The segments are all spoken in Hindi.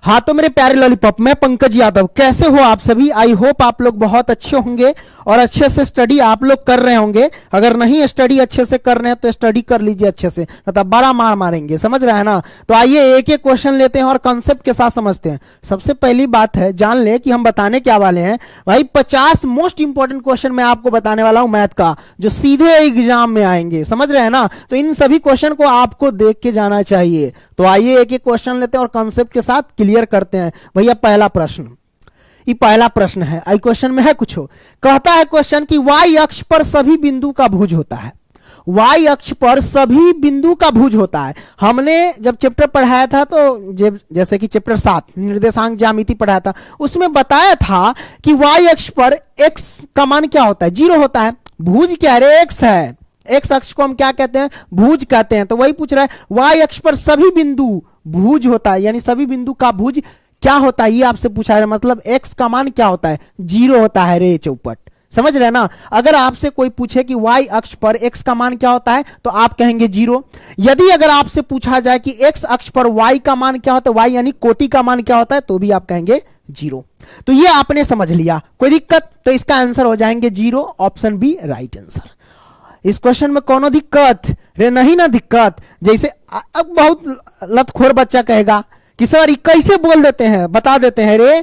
हाँ तो मेरे प्यारे लॉलीपॉप, मैं पंकज यादव, कैसे हो आप सभी। आई होप आप लोग बहुत अच्छे होंगे और अच्छे से स्टडी आप लोग कर रहे होंगे। अगर नहीं स्टडी अच्छे से कर रहे हैं तो स्टडी कर लीजिए अच्छे से, मतलब बड़ा मार मारेंगे, समझ रहे हैं ना। तो आइए एक एक क्वेश्चन लेते हैं और कॉन्सेप्ट के साथ समझते हैं। सबसे पहली बात है, जान ले कि हम बताने क्या वाले हैं भाई। 50 मोस्ट इंपॉर्टेंट क्वेश्चन मैं आपको बताने वाला हूं मैथ का, जो सीधे एग्जाम में आएंगे, समझ रहे हैं ना। तो इन सभी क्वेश्चन को आपको देख के जाना चाहिए। तो आइए एक एक क्वेश्चन लेते हैं और कॉन्सेप्ट के साथ क्लियर करते हैं। भैया पहला प्रश्न, ये पहला प्रश्न है, आई क्वेश्चन में है कुछ हो। कहता है क्वेश्चन कि वाई अक्ष पर सभी बिंदु का भुज होता है। वाई अक्ष पर सभी बिंदु का भुज होता है। हमने जब चैप्टर पढ़ाया था, तो जैसे कि चैप्टर 7 निर्देशांक ज्यामिति पढ़ाया था, उसमें बताया था कि वाई अक्ष पर एक्स का मान क्या होता है, 0 होता है। भुज क्या है, एक्स है। एक्स अक्ष को हम क्या कहते हैं, भुज कहते हैं। तो वही पूछ रहा है, वाई अक्ष पर सभी बिंदु भुज होता है, यानी सभी बिंदु का भुज क्या होता है, ये आपसे पूछा है। मतलब एक्स का मान क्या होता है, 0 होता है रे चौपट, समझ रहे हैं ना। अगर आपसे कोई पूछे कि वाई अक्ष पर एक्स का मान क्या होता है, तो आप कहेंगे 0। यदि अगर आपसे पूछा जाए कि एक्स अक्ष पर वाई का मान क्या होता है, वाई यानी कोटि का मान क्या होता है, तो भी आप कहेंगे 0। तो ये आपने समझ लिया, कोई दिक्कत। तो इसका आंसर हो जाएंगे 0, ऑप्शन बी राइट आंसर। इस क्वेश्चन में कोनो दिक्कत रे, नहीं ना दिक्कत। जैसे अब बहुत लतखोर बच्चा कहेगा कि सर ये कैसे बोल देते हैं, बता देते हैं रे।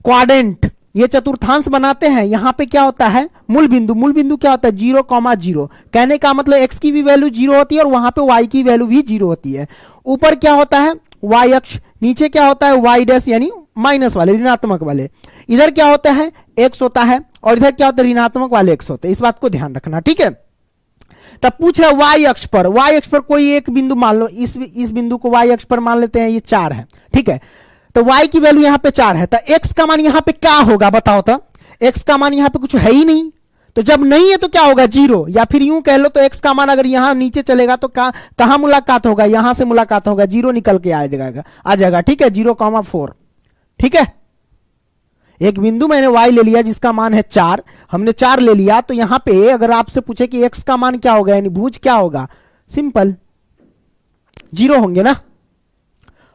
क्वाड्रेंट, ये चतुर्थांश बनाते हैं, यहां पे क्या होता है, मूल बिंदु। मूल बिंदु क्या होता है, 0,0। कहने का मतलब x की भी वैल्यू 0 होती है और वहां पे y की वैल्यू भी 0 होती है। ऊपर क्या होता है, y अक्ष, नीचे क्या होता है, y डैश यानी माइनस वाले, ऋणात्मक वाले। इधर क्या होता है, x होता है, और इधर क्या होता है, ऋणात्मक वाले x होते हैं। इस बात को ध्यान रखना, ठीक है। तब पूछ रहा है वाई अक्ष पर, वाई अक्ष पर कोई एक बिंदु मान लो, इस बिंदु को वाई अक्ष पर मान लेते हैं, ये 4 है, ठीक है। तो y की वैल्यू यहां पे 4 है, तो x का मान यहां पे क्या होगा बताओ तो। x का मान यहां पे कुछ है ही नहीं, तो जब नहीं है तो क्या होगा, 0। या फिर यूं कह लो तो x का मान अगर यहां नीचे चलेगा तो कहां मुलाकात होगा, यहां से मुलाकात होगा, 0 निकल के आ जाएगा, ठीक है, 0,4, ठीक है। एक बिंदु मैंने y ले लिया जिसका मान है 4, हमने 4 ले लिया। तो यहां पे अगर आपसे पूछे कि x का मान क्या होगा, यानी भुज क्या होगा, सिंपल 0 होंगे ना।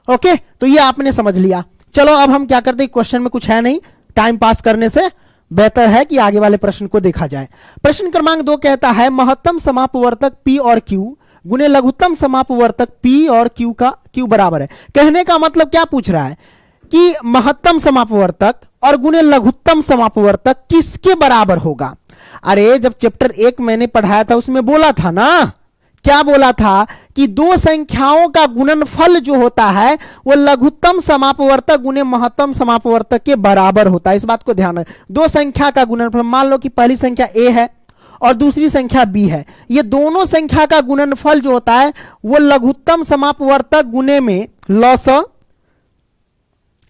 ओके, तो ये आपने समझ लिया। चलो अब हम क्या करते हैं, क्वेश्चन में कुछ है नहीं, टाइम पास करने से बेहतर है कि आगे वाले प्रश्न को देखा जाए। प्रश्न क्रमांक 2 कहता है, महत्तम समापवर्तक P और Q गुने लघुत्तम समापवर्तक P और Q का Q बराबर है। कहने का मतलब क्या पूछ रहा है कि महत्तम समापवर्तक और गुने लघुत्तम समापवर्तक किसके बराबर होगा। अरे जब चैप्टर 1 मैंने पढ़ाया था उसमें बोला था ना, क्या बोला था कि दो संख्याओं का गुणनफल जो होता है वो लघुत्तम समापवर्तक गुने महत्तम समापवर्तक के बराबर होता है। इस बात को ध्यान रखें। दो संख्या का गुणनफल, मान लो कि पहली संख्या a है और दूसरी संख्या b है, ये दोनों संख्या का गुणनफल जो होता है वो लघुत्तम समापवर्तक गुने में लॉस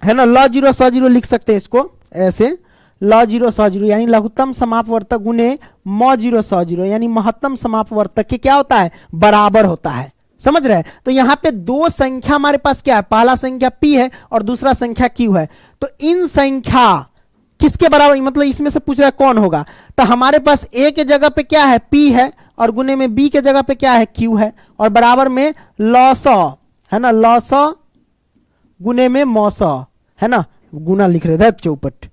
है ना, लॉ 0 सौ 0 लिख सकते हैं इसको ऐसे, लॉ 0 सौ 0 यानी लघुत्तम समापवर्तक गुने मॉ 0 सौ 0 यानी महत्तम समापवर्तक के क्या होता है, बराबर होता है। समझ रहे हैं। तो यहां पे दो संख्या हमारे पास क्या है, पहला संख्या p है और दूसरा संख्या q है। तो इन संख्या किसके बराबर, मतलब इसमें से पूछ रहा है कौन होगा। तो हमारे पास a के जगह पे क्या है, p है, और गुने में b के जगह पे क्या है, q है, और बराबर में लॉस है ना, लॉस गुने में मौस है ना, गुना लिख रहे थे चौपट,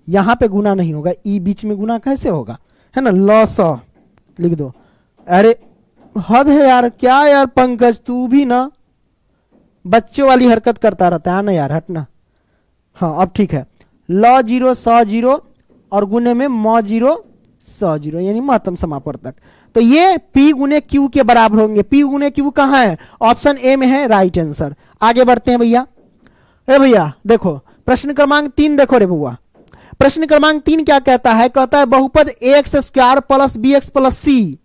यहां पे गुना नहीं होगा, ई बीच में गुना कैसे होगा, है ना, लॉस लिख दो। अरे हद है यार, क्या यार पंकज तू भी ना बच्चों वाली हरकत करता रहता है ना यार, हटना। हाँ अब ठीक है, लॉ 0 सौ 0 और गुने में मॉ 0 सौ 0 यानी महत्तम समापवर्तक। तो ये p गुने q के बराबर होंगे। p गुने q कहां है, ऑप्शन ए में है राइट आंसर। आगे बढ़ते हैं भैया। ए भैया देखो प्रश्न क्रमांक 3 देखो रे बुआ। प्रश्न क्रमांक 3 क्या कहता है, कहता है बहुपद ax square plus bx plus c,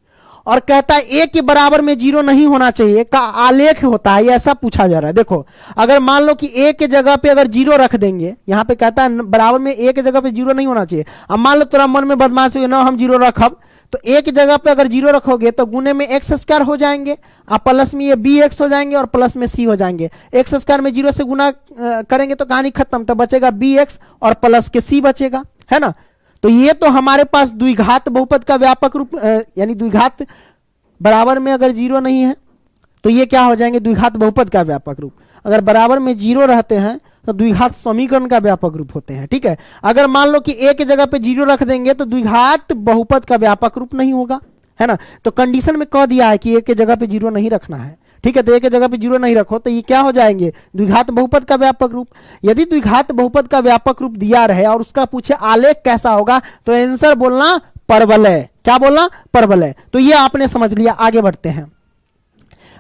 और कहता है a के बराबर में 0 नहीं होना चाहिए का आलेख होता है, ऐसा पूछा जा रहा है। देखो अगर मान लो कि a के जगह पे अगर 0 रख देंगे, यहां पे कहता है बराबर में a के जगह पे 0 नहीं होना चाहिए। अब मान लो तेरा मन में बदमाश हुई ना, हम 0 रखब, तो a की जगह पे अगर 0 रखोगे तो गुने में x स्क्वायर हो जाएंगे, आप प्लस में ये bx हो जाएंगे और प्लस में c हो जाएंगे। x स्क्वायर में 0 से गुना करेंगे तो कहानी खत्म, तो बचेगा bx और प्लस के c बचेगा, है ना। तो ये तो हमारे पास द्विघात बहुपद का व्यापक रूप, यानी द्विघात बराबर में अगर 0 नहीं है तो ये क्या हो जाएंगे, द्विघात बहुपद का व्यापक रूप। अगर बराबर में 0 रहते हैं तो द्विघात समीकरण का व्यापक रूप होते हैं। ठीक है, अगर मान लो कि a की जगह पे 0 रख देंगे तो द्विघात बहुपद का व्यापक रूप नहीं होगा, है ना। तो कंडीशन में कह दिया है कि a की जगह पे 0 नहीं रखना है। ठीक है, तो a की जगह पे 0 नहीं रखो तो ये क्या हो जाएंगे, द्विघात बहुपद का व्यापक रूप। यदि द्विघात बहुपद का व्यापक रूप दिया रहे और उसका पूछे आलेख कैसा होगा तो आंसर बोलना परवलय। क्या बोलना, परवलय। तो ये आपने समझ लिया। आगे बढ़ते हैं।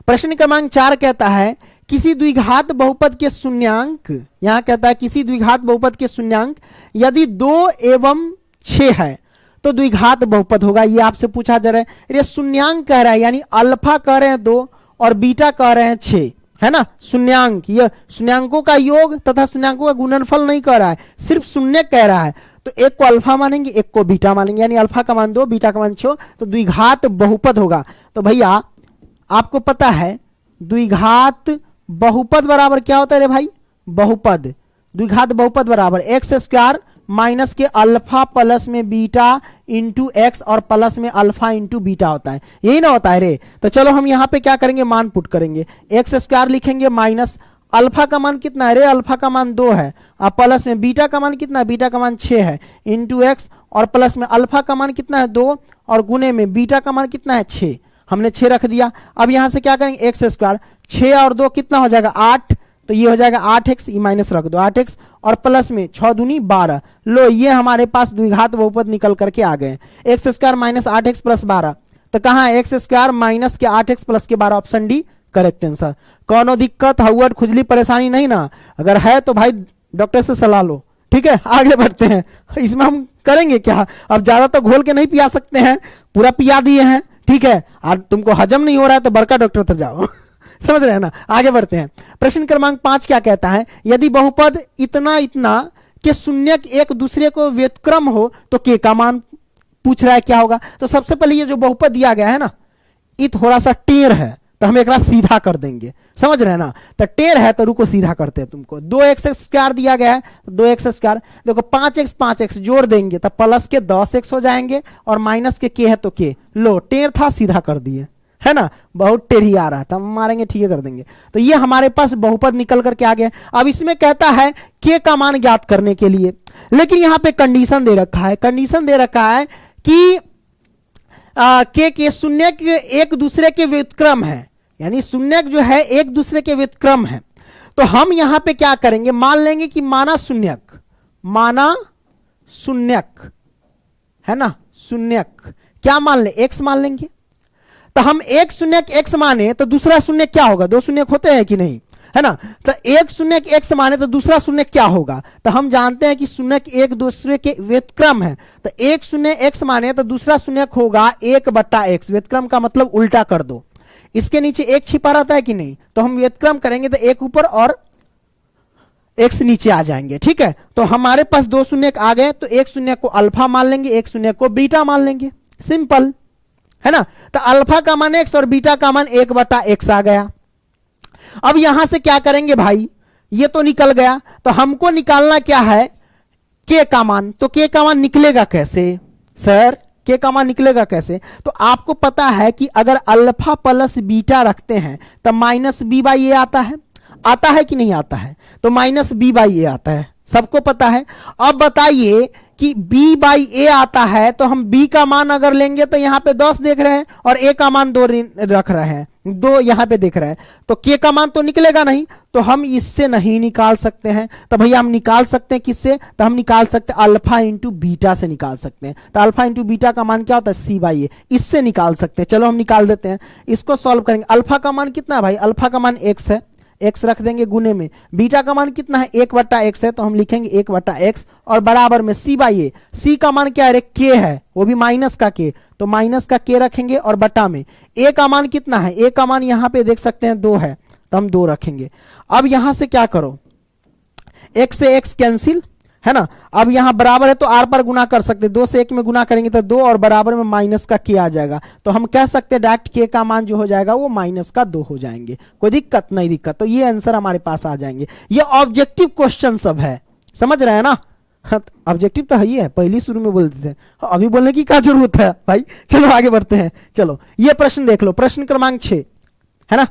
प्रश्न क्रमांक 4 कहता है किसी द्विघात बहुपद के शून्यांक, यहां कहता है किसी द्विघात बहुपद के शून्यांक यदि 2 एवं 6 है तो द्विघात बहुपद होगा। ये आपसे पूछा जा रहा है, ये शून्यांक कह रहा है, यानी अल्फा कह रहे हैं 2 और बीटा कह रहे हैं 6, है ना। शून्यांक, ये शून्यांकों का योग तथा शून्यांकों का गुणनफल नहीं कह रहा है, सिर्फ शून्य कह रहा है। तो एक को अल्फा मानेंगे, एक को बीटा मानेंगे, यानी अल्फा का मान 2, बीटा का मान 6, तो द्विघात बहुपद होगा। तो भैया आपको पता है द्विघात बहुपद बराबर क्या होता है रे भाई, बहुपद, द्विघात बहुपद बराबर एक्स स्क्वायर माइनस के अल्फा प्लस में बीटा इंटू एक्स और प्लस में अल्फा इंटू बीटा होता है, यही ना होता है रे। तो चलो हम यहां पे क्या करेंगे, मान पुट करेंगे, एक्स स्क्वायर लिखेंगे माइनस अल्फा का मान कितना है रे, अल्फा का मान 2 है, और प्लस में बीटा का मान कितना है, बीटा का मान 6 है, इंटू एक्स और प्लस में अल्फा का मान कितना है 2 और गुने में बीटा का मान कितना है 6, हमने 6 रख दिया। अब यहां से क्या करेंगे, एक्स स्क्वायर 6 और 2 कितना हो जाएगा 8, तो ये हो जाएगा 8x, ये माइनस रख दो 8x और प्लस में 6 दूनी 12। लो ये हमारे पास द्विघात बहुपद निकल करके आ गए, x square minus 8x plus 12। तो कहाँ है, एक्स स्क्वायर माइनस के 8x प्लस के 12, ऑप्शन डी करेक्ट आंसर। कौनो दिक्कत हवट खुजली परेशानी नहीं ना, अगर है तो भाई डॉक्टर से सलाह लो। ठीक है, आगे बढ़ते हैं। इसमें हम करेंगे क्या, अब ज्यादा तो घोल के नहीं पिया सकते हैं, पूरा पिया दिए हैं। ठीक है, और तुमको हजम नहीं हो रहा है तो बड़का डॉक्टर तक जाओ। समझ रहे हैं ना। आगे बढ़ते हैं। प्रश्न क्रमांक 5 क्या कहता है, यदि बहुपद इतना इतना के शून्यक एक दूसरे को व्युत्क्रम हो तो के का मान पूछ रहा है, क्या होगा। तो सबसे पहले ये जो बहुपद दिया गया है ना, ये थोड़ा सा टेढ़ है, तो हम एक सीधा कर देंगे। समझ रहे हैं ना, तो टेढ़ है तो रुको सीधा करते हैं तुमको। 2x स्क्वायर दिया गया है, तो 2x स्क्वायर देखो 5x जोड़ देंगे तो प्लस के 10x हो जाएंगे और माइनस के है तो के। लो टेढ़ था सीधा कर दिए, है ना, बहुत टेढ़ी आ रहा था, हम मारेंगे ठीक है कर देंगे। तो ये हमारे पास बहुपद निकल करके आ गया। अब इसमें कहता है के का मान ज्ञात करने के लिए, लेकिन यहां पे कंडीशन दे रखा है, कंडीशन दे रखा है कि के शून्य एक दूसरे के व्युत्क्रम है, यानी शून्यक जो है एक दूसरे के व्युत्क्रम है। तो हम यहां पे क्या करेंगे, मान लेंगे कि माना शून्यक, माना शून्यक, है ना, शून्यक क्या मान ले, एक्स मान लेंगे। तो हम एक शून्यक एक्स माने तो दूसरा शून्य क्या होगा, 2 शून्यक होते हैं कि नहीं, है ना। तो एक शून्यक एक्स माने तो दूसरा शून्य क्या होगा, तो हम जानते हैं कि शून्यक एक दूसरे के व्युत्क्रम है। तो एक शून्य एक्स माने तो दूसरा शून्यक होगा 1/x, व्युत्क्रम का मतलब उल्टा कर दो, इसके नीचे एक छिपा रहता है कि नहीं, तो हम व्युत्क्रम करेंगे तो एक ऊपर और x नीचे आ जाएंगे। ठीक है, तो हमारे पास 2 शून्यक आ गए, तो एक शून्य को अल्फा मान लेंगे, एक शून्य को बीटा मान लेंगे, सिंपल, है ना। तो अल्फा का मान x और बीटा का मान 1/x आ गया। अब यहां से क्या करेंगे भाई, ये तो निकल गया, तो हमको निकालना क्या है, के का मान। तो के का मान निकलेगा कैसे सर, के का मान निकलेगा कैसे, तो आपको पता है कि अगर अल्फा प्लस बीटा रखते हैं तो माइनस बी बाई ए आता है, आता है कि नहीं आता है, तो माइनस बी बाई ए आता है, सबको पता है। अब बताइए कि b बाई ए आता है, तो हम b का मान अगर लेंगे तो यहां पे 10 देख रहे हैं और a का मान 2 रख रहे हैं, 2 यहां पे देख रहे हैं, तो k का मान तो निकलेगा नहीं, तो हम इससे नहीं निकाल सकते हैं। तो भैया हम निकाल सकते हैं किससे, तो हम निकाल सकते हैं अल्फा इंटू बीटा से निकाल सकते हैं। तो अल्फा इंटू बीटा का मान क्या होता है, c बाई ए, इससे निकाल सकते हैं। चलो हम निकाल देते हैं, इसको सॉल्व करेंगे। अल्फा का मान कितना है भाई, अल्फा का मान x है, x रख देंगे गुने में, बीटा का मान कितना है 1/x है, तो हम लिखेंगे 1/x और बराबर में c बाई ए, c का मान क्या है, k है, वो भी माइनस का k, तो माइनस का k रखेंगे और बटा में a का मान कितना है, a का मान यहां पे देख सकते हैं 2 है, तो हम 2 रखेंगे। अब यहां से क्या करो, x से x कैंसिल, है ना। अब यहां बराबर है तो r पर गुना कर सकते, 2 से 1 में गुना करेंगे तो 2 और बराबर में माइनस का k आ जाएगा, तो हम कह सकते हैं डायरेक्ट k का मान जो हो जाएगा वो माइनस का 2 हो जाएंगे, कोई दिक्कत नहीं दिक्कत। तो ये आंसर हमारे पास आ जाएंगे। ये ऑब्जेक्टिव क्वेश्चन सब है, समझ रहे हैं ना। ऑब्जेक्टिव तो है ही है, पहली शुरू में बोलते थे, अभी बोलने की क्या जरूरत है भाई। चलो आगे बढ़ते हैं। चलो ये प्रश्न देख लो, प्रश्न क्रमांक 6, है ना।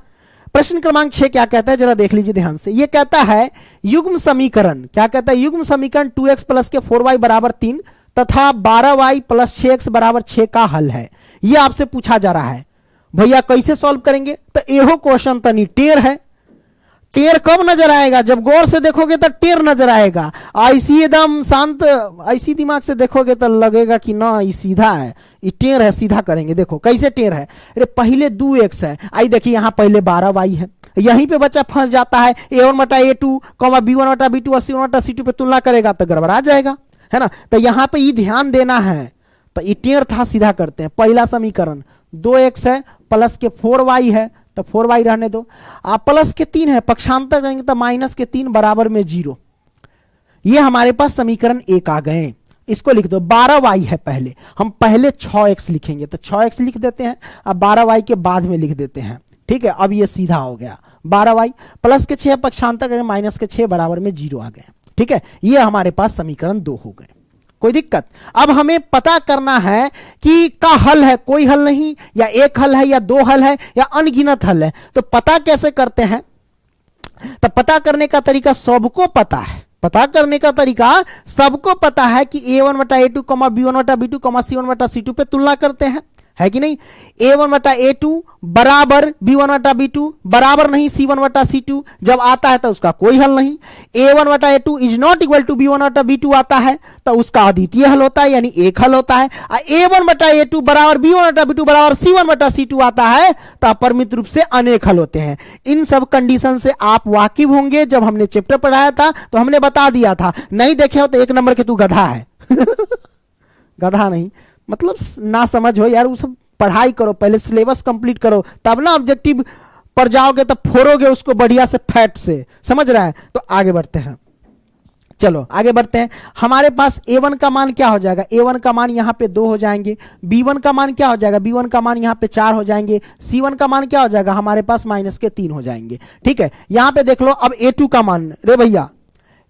प्रश्न क्रमांक 6 क्या कहता है, जरा देख लीजिए ध्यान से। ये कहता है युग्म समीकरण, क्या कहता है, युग्म समीकरण 2x प्लस के 4y बराबर 3 तथा 12y प्लस 6x बराबर 6 का हल है। ये आपसे पूछा जा रहा है। भैया कैसे सॉल्व करेंगे, तो एहो क्वेश्चन तनी टेर है। टेर कब नजर आएगा, जब गौर से देखोगे तो टेर नजर आएगा। ऐसी एकदम शांत ऐसी दिमाग से देखोगे तो लगेगा कि ना ये सीधा है, ये टेर है, सीधा करेंगे। देखो कैसे टेर है, अरे पहले 2x है, आई देखिए यहाँ पहले 12y है, यहीं पे बच्चा फंस जाता है। a1 बटा a2 b1 बटा b2 और c1 बटा c2 पे तुलना करेगा तो गड़बड़ा जाएगा, है ना। तो यहाँ पे ये ध्यान देना है, तो ये टेर था, सीधा करते हैं। पहला समीकरण 2x है प्लस के 4y है, तो 4y रहने दो। आप प्लस के 3 है, पक्षांतर करेंगे तो माइनस के 3 बराबर में 0। ये हमारे पास समीकरण 1 आ गए। इसको लिख दो। 12y है, पहले हम पहले 6x लिखेंगे, तो 6x लिख देते हैं, अब 12y के बाद में लिख देते हैं। ठीक है, अब ये सीधा हो गया। 12y प्लस के 6 पक्षांतर करें माइनस के 6 बराबर में 0 आ गए। ठीक है, ये हमारे पास समीकरण 2 हो गए। कोई दिक्कत। अब हमें पता करना है कि का हल है, कोई हल नहीं, या एक हल है, या दो हल है, या अनगिनत हल है। तो पता कैसे करते हैं, तो पता करने का तरीका सबको पता है। पता करने का तरीका सबको पता है कि a1 बटा a2 b1 बटा b2 c1 बटा c2 पे तुलना करते हैं, है कि नहीं। a1 बटा a2 बराबर b1 बटा b2 बराबर नहीं c1 बटा c2, जब आता है तो उसका कोई हल नहीं। a1 बटा a2 is not equal to b1 बटा b2 आता है तो उसका अद्वितीय हल होता है, यानी एक हल होता है। a1 बटा a2 बराबर b1 बटा b2 बराबर c1 बटा c2 आता है तो अपरिमित रूप से अनेक हल होते हैं। इन सब कंडीशन से आप वाकिफ होंगे, जब हमने चैप्टर पढ़ाया था तो हमने बता दिया था। नहीं देखे हो तो 1 नंबर के तू गधा है। गधा नहीं मतलब ना समझ हो यार, वो सब पढ़ाई करो, पहले सिलेबस कंप्लीट करो, तब ना ऑब्जेक्टिव पर जाओगे तब फोड़ोगे उसको बढ़िया से फैट से, समझ रहा है। तो आगे बढ़ते हैं, चलो आगे बढ़ते हैं। हमारे पास a1 का मान क्या हो जाएगा, a1 का मान यहाँ पे 2 हो जाएंगे। b1 का मान क्या हो जाएगा, b1 का मान यहाँ पे 4 हो जाएंगे। c1 का मान क्या हो जाएगा, हमारे पास माइनस के 3 हो जाएंगे। ठीक है, यहाँ पे देख लो। अब a2 का मान, रे भैया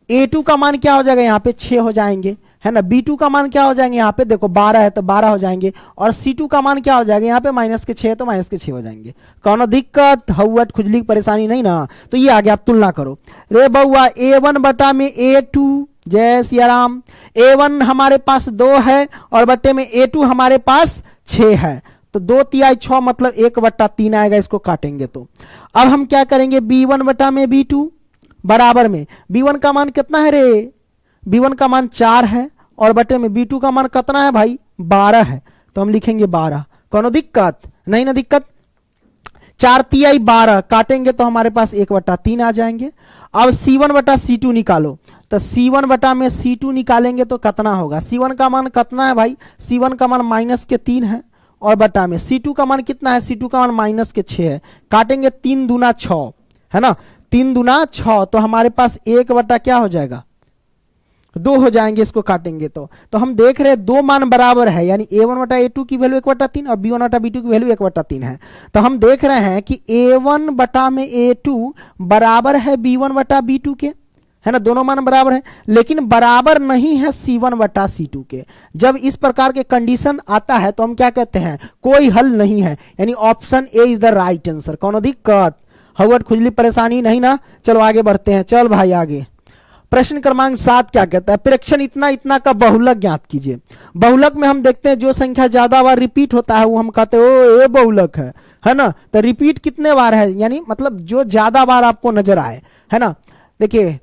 a2 का मान क्या हो जाएगा, यहाँ पे 6 हो जाएंगे, है ना। b2 का मान क्या हो जाएंगे, यहाँ पे देखो 12 है तो 12 हो जाएंगे। और c2 का मान क्या हो जाएगा, यहाँ पे माइनस के 6 तो माइनस के 6 हो जाएंगे। कौन दिक्कत, हवट खुजली परेशानी नहीं ना। तो ये आगे आप तुलना करो। रे बउआ a1 बटा में a2, जय सिया राम। a1 हमारे पास 2 है और बटे में a2 हमारे पास 6 है, तो 2 तिहाई 6 मतलब 1 बटा 3 आएगा। इसको काटेंगे तो अब हम क्या करेंगे, b1 बटा में b2 बराबर में b1 का मान कितना है रे, b1 का मान 4 है और बटे में b2 का मान कितना है भाई, 12 है, तो हम लिखेंगे 12। कौन दिक्कत नहीं ना, दिक्कत। 4 तिहाई 12 काटेंगे तो हमारे पास 1 बटा 3 आ जाएंगे। अब c1 बटा c2 निकालो, तो c1 बटा में c2 निकालेंगे तो कितना होगा, c1 का मान कितना है भाई, c1 का मान माइनस के 3 है और बटा में c2 का मान कितना है, c2 का मान माइनस के 6 है। काटेंगे 3 दूना 6, है ना, 3 दूना 6, तो हमारे पास 1 बटा क्या हो जाएगा, 2 हो जाएंगे। इसको काटेंगे तो हम देख रहे हैं 2 मान बराबर है, यानी a1 बटा a2 की वैल्यू 1 बटा 3 और b1 बटा b2 की वैल्यू 1 बटा 3 है। तो हम देख रहे हैं कि a1 बटा में a2 बराबर है b1 बटा b2 के, है ना, दोनों मान बराबर है, लेकिन बराबर नहीं है c1 बटा c2 के। जब इस प्रकार के कंडीशन आता है तो हम क्या कहते हैं, कोई हल नहीं है, यानी option A is the right answer. कौन दिक्कत, हवट खुजली परेशानी नहीं ना। चलो आगे बढ़ते हैं, चल भाई आगे। प्रश्न क्रमांक 7 क्या कहता है, प्रेक्षण इतना इतना का बहुलक ज्ञात कीजिए। बहुलक में हम देखते हैं जो संख्या ज्यादा बार रिपीट होता है वो हम कहते हैं ओ ये बहुलक है ना। तो रिपीट कितने बार है, यानी मतलब जो ज्यादा बार आपको नजर आए, है ना। देखिए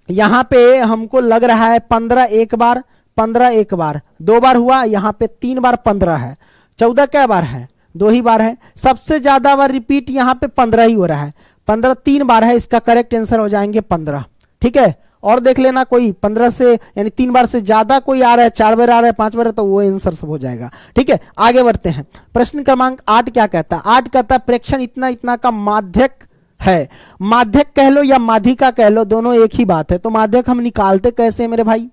यहाँ पे हमको लग रहा है 15 एक बार, 15 एक बार, 2 बार हुआ, यहाँ पे 3 बार 15 है, 14 क्या बार है, 2 ही बार है। सबसे ज्यादा बार रिपीट यहाँ पे 15 ही हो रहा है, 15 3 बार है, इसका करेक्ट आंसर हो जाएंगे 15। ठीक है, और देख लेना कोई 15 से यानी 3 बार से ज्यादा कोई आ रहा है, 4 बार आ रहा है, 5 बार है, तो वो आंसर सब हो जाएगा। ठीक है, आगे बढ़ते हैं। प्रश्न क्रमांक 8 क्या कहता है, 8 कहता है प्रेक्षण इतना इतना का माध्यक है। माध्यक कह लो या माध्यिका कह लो, दोनों एक ही बात है। तो माध्यक हम निकालते कैसे मेरे भाई,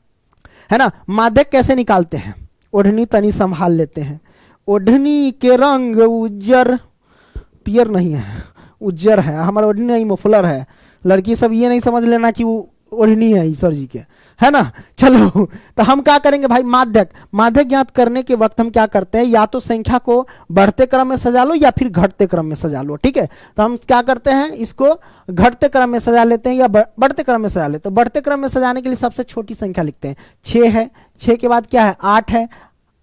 है ना। माध्यक कैसे निकालते हैं, ओढ़नी तनी संभाल लेते हैं। ओढ़नी के रंग उज्जर, पियर नहीं है, उज्जर है हमारा ओढ़नी, नहीं मफलर है। लड़की सब ये नहीं समझ लेना कि वो ओढ़नी है ईश्वर जी के, है ना। चलो तो हम क्या करेंगे भाई, माध्यक। माध्यक ज्ञात करने के वक्त हम क्या करते हैं, या तो संख्या को बढ़ते क्रम में सजा लो या फिर घटते क्रम में सजा लो, ठीक है। तो हम क्या करते हैं, इसको घटते क्रम में सजा लेते हैं या बढ़ते क्रम में सजा लेते हैं। तो बढ़ते क्रम में सजाने के लिए सबसे छोटी संख्या लिखते हैं, 6 है, 6 के बाद क्या है 8 है,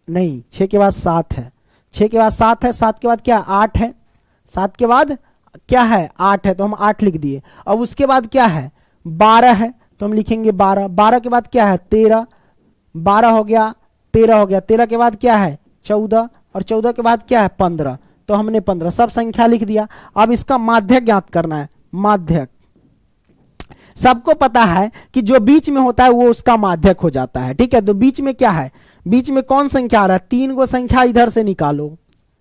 नहीं 6 के बाद 7 है, 6 के बाद 7 है, 7 के बाद क्या 8 है, 7 के बाद क्या है 8 है, तो हम 8 लिख दिए। अब उसके बाद क्या है 12 है, तो हम लिखेंगे 12। 12 के बाद क्या है 13, 12 हो गया, 13 हो गया, 13 के बाद क्या है 14, और 14 के बाद क्या है 15, तो हमने 15 सब संख्या लिख दिया। अब इसका माध्यक ज्ञात करना है। माध्यक सबको पता है कि जो बीच में होता है वो उसका माध्यक हो जाता है, ठीक है। तो बीच में क्या है, बीच में कौन संख्या आ रहा है, 3 को संख्या इधर से निकालो,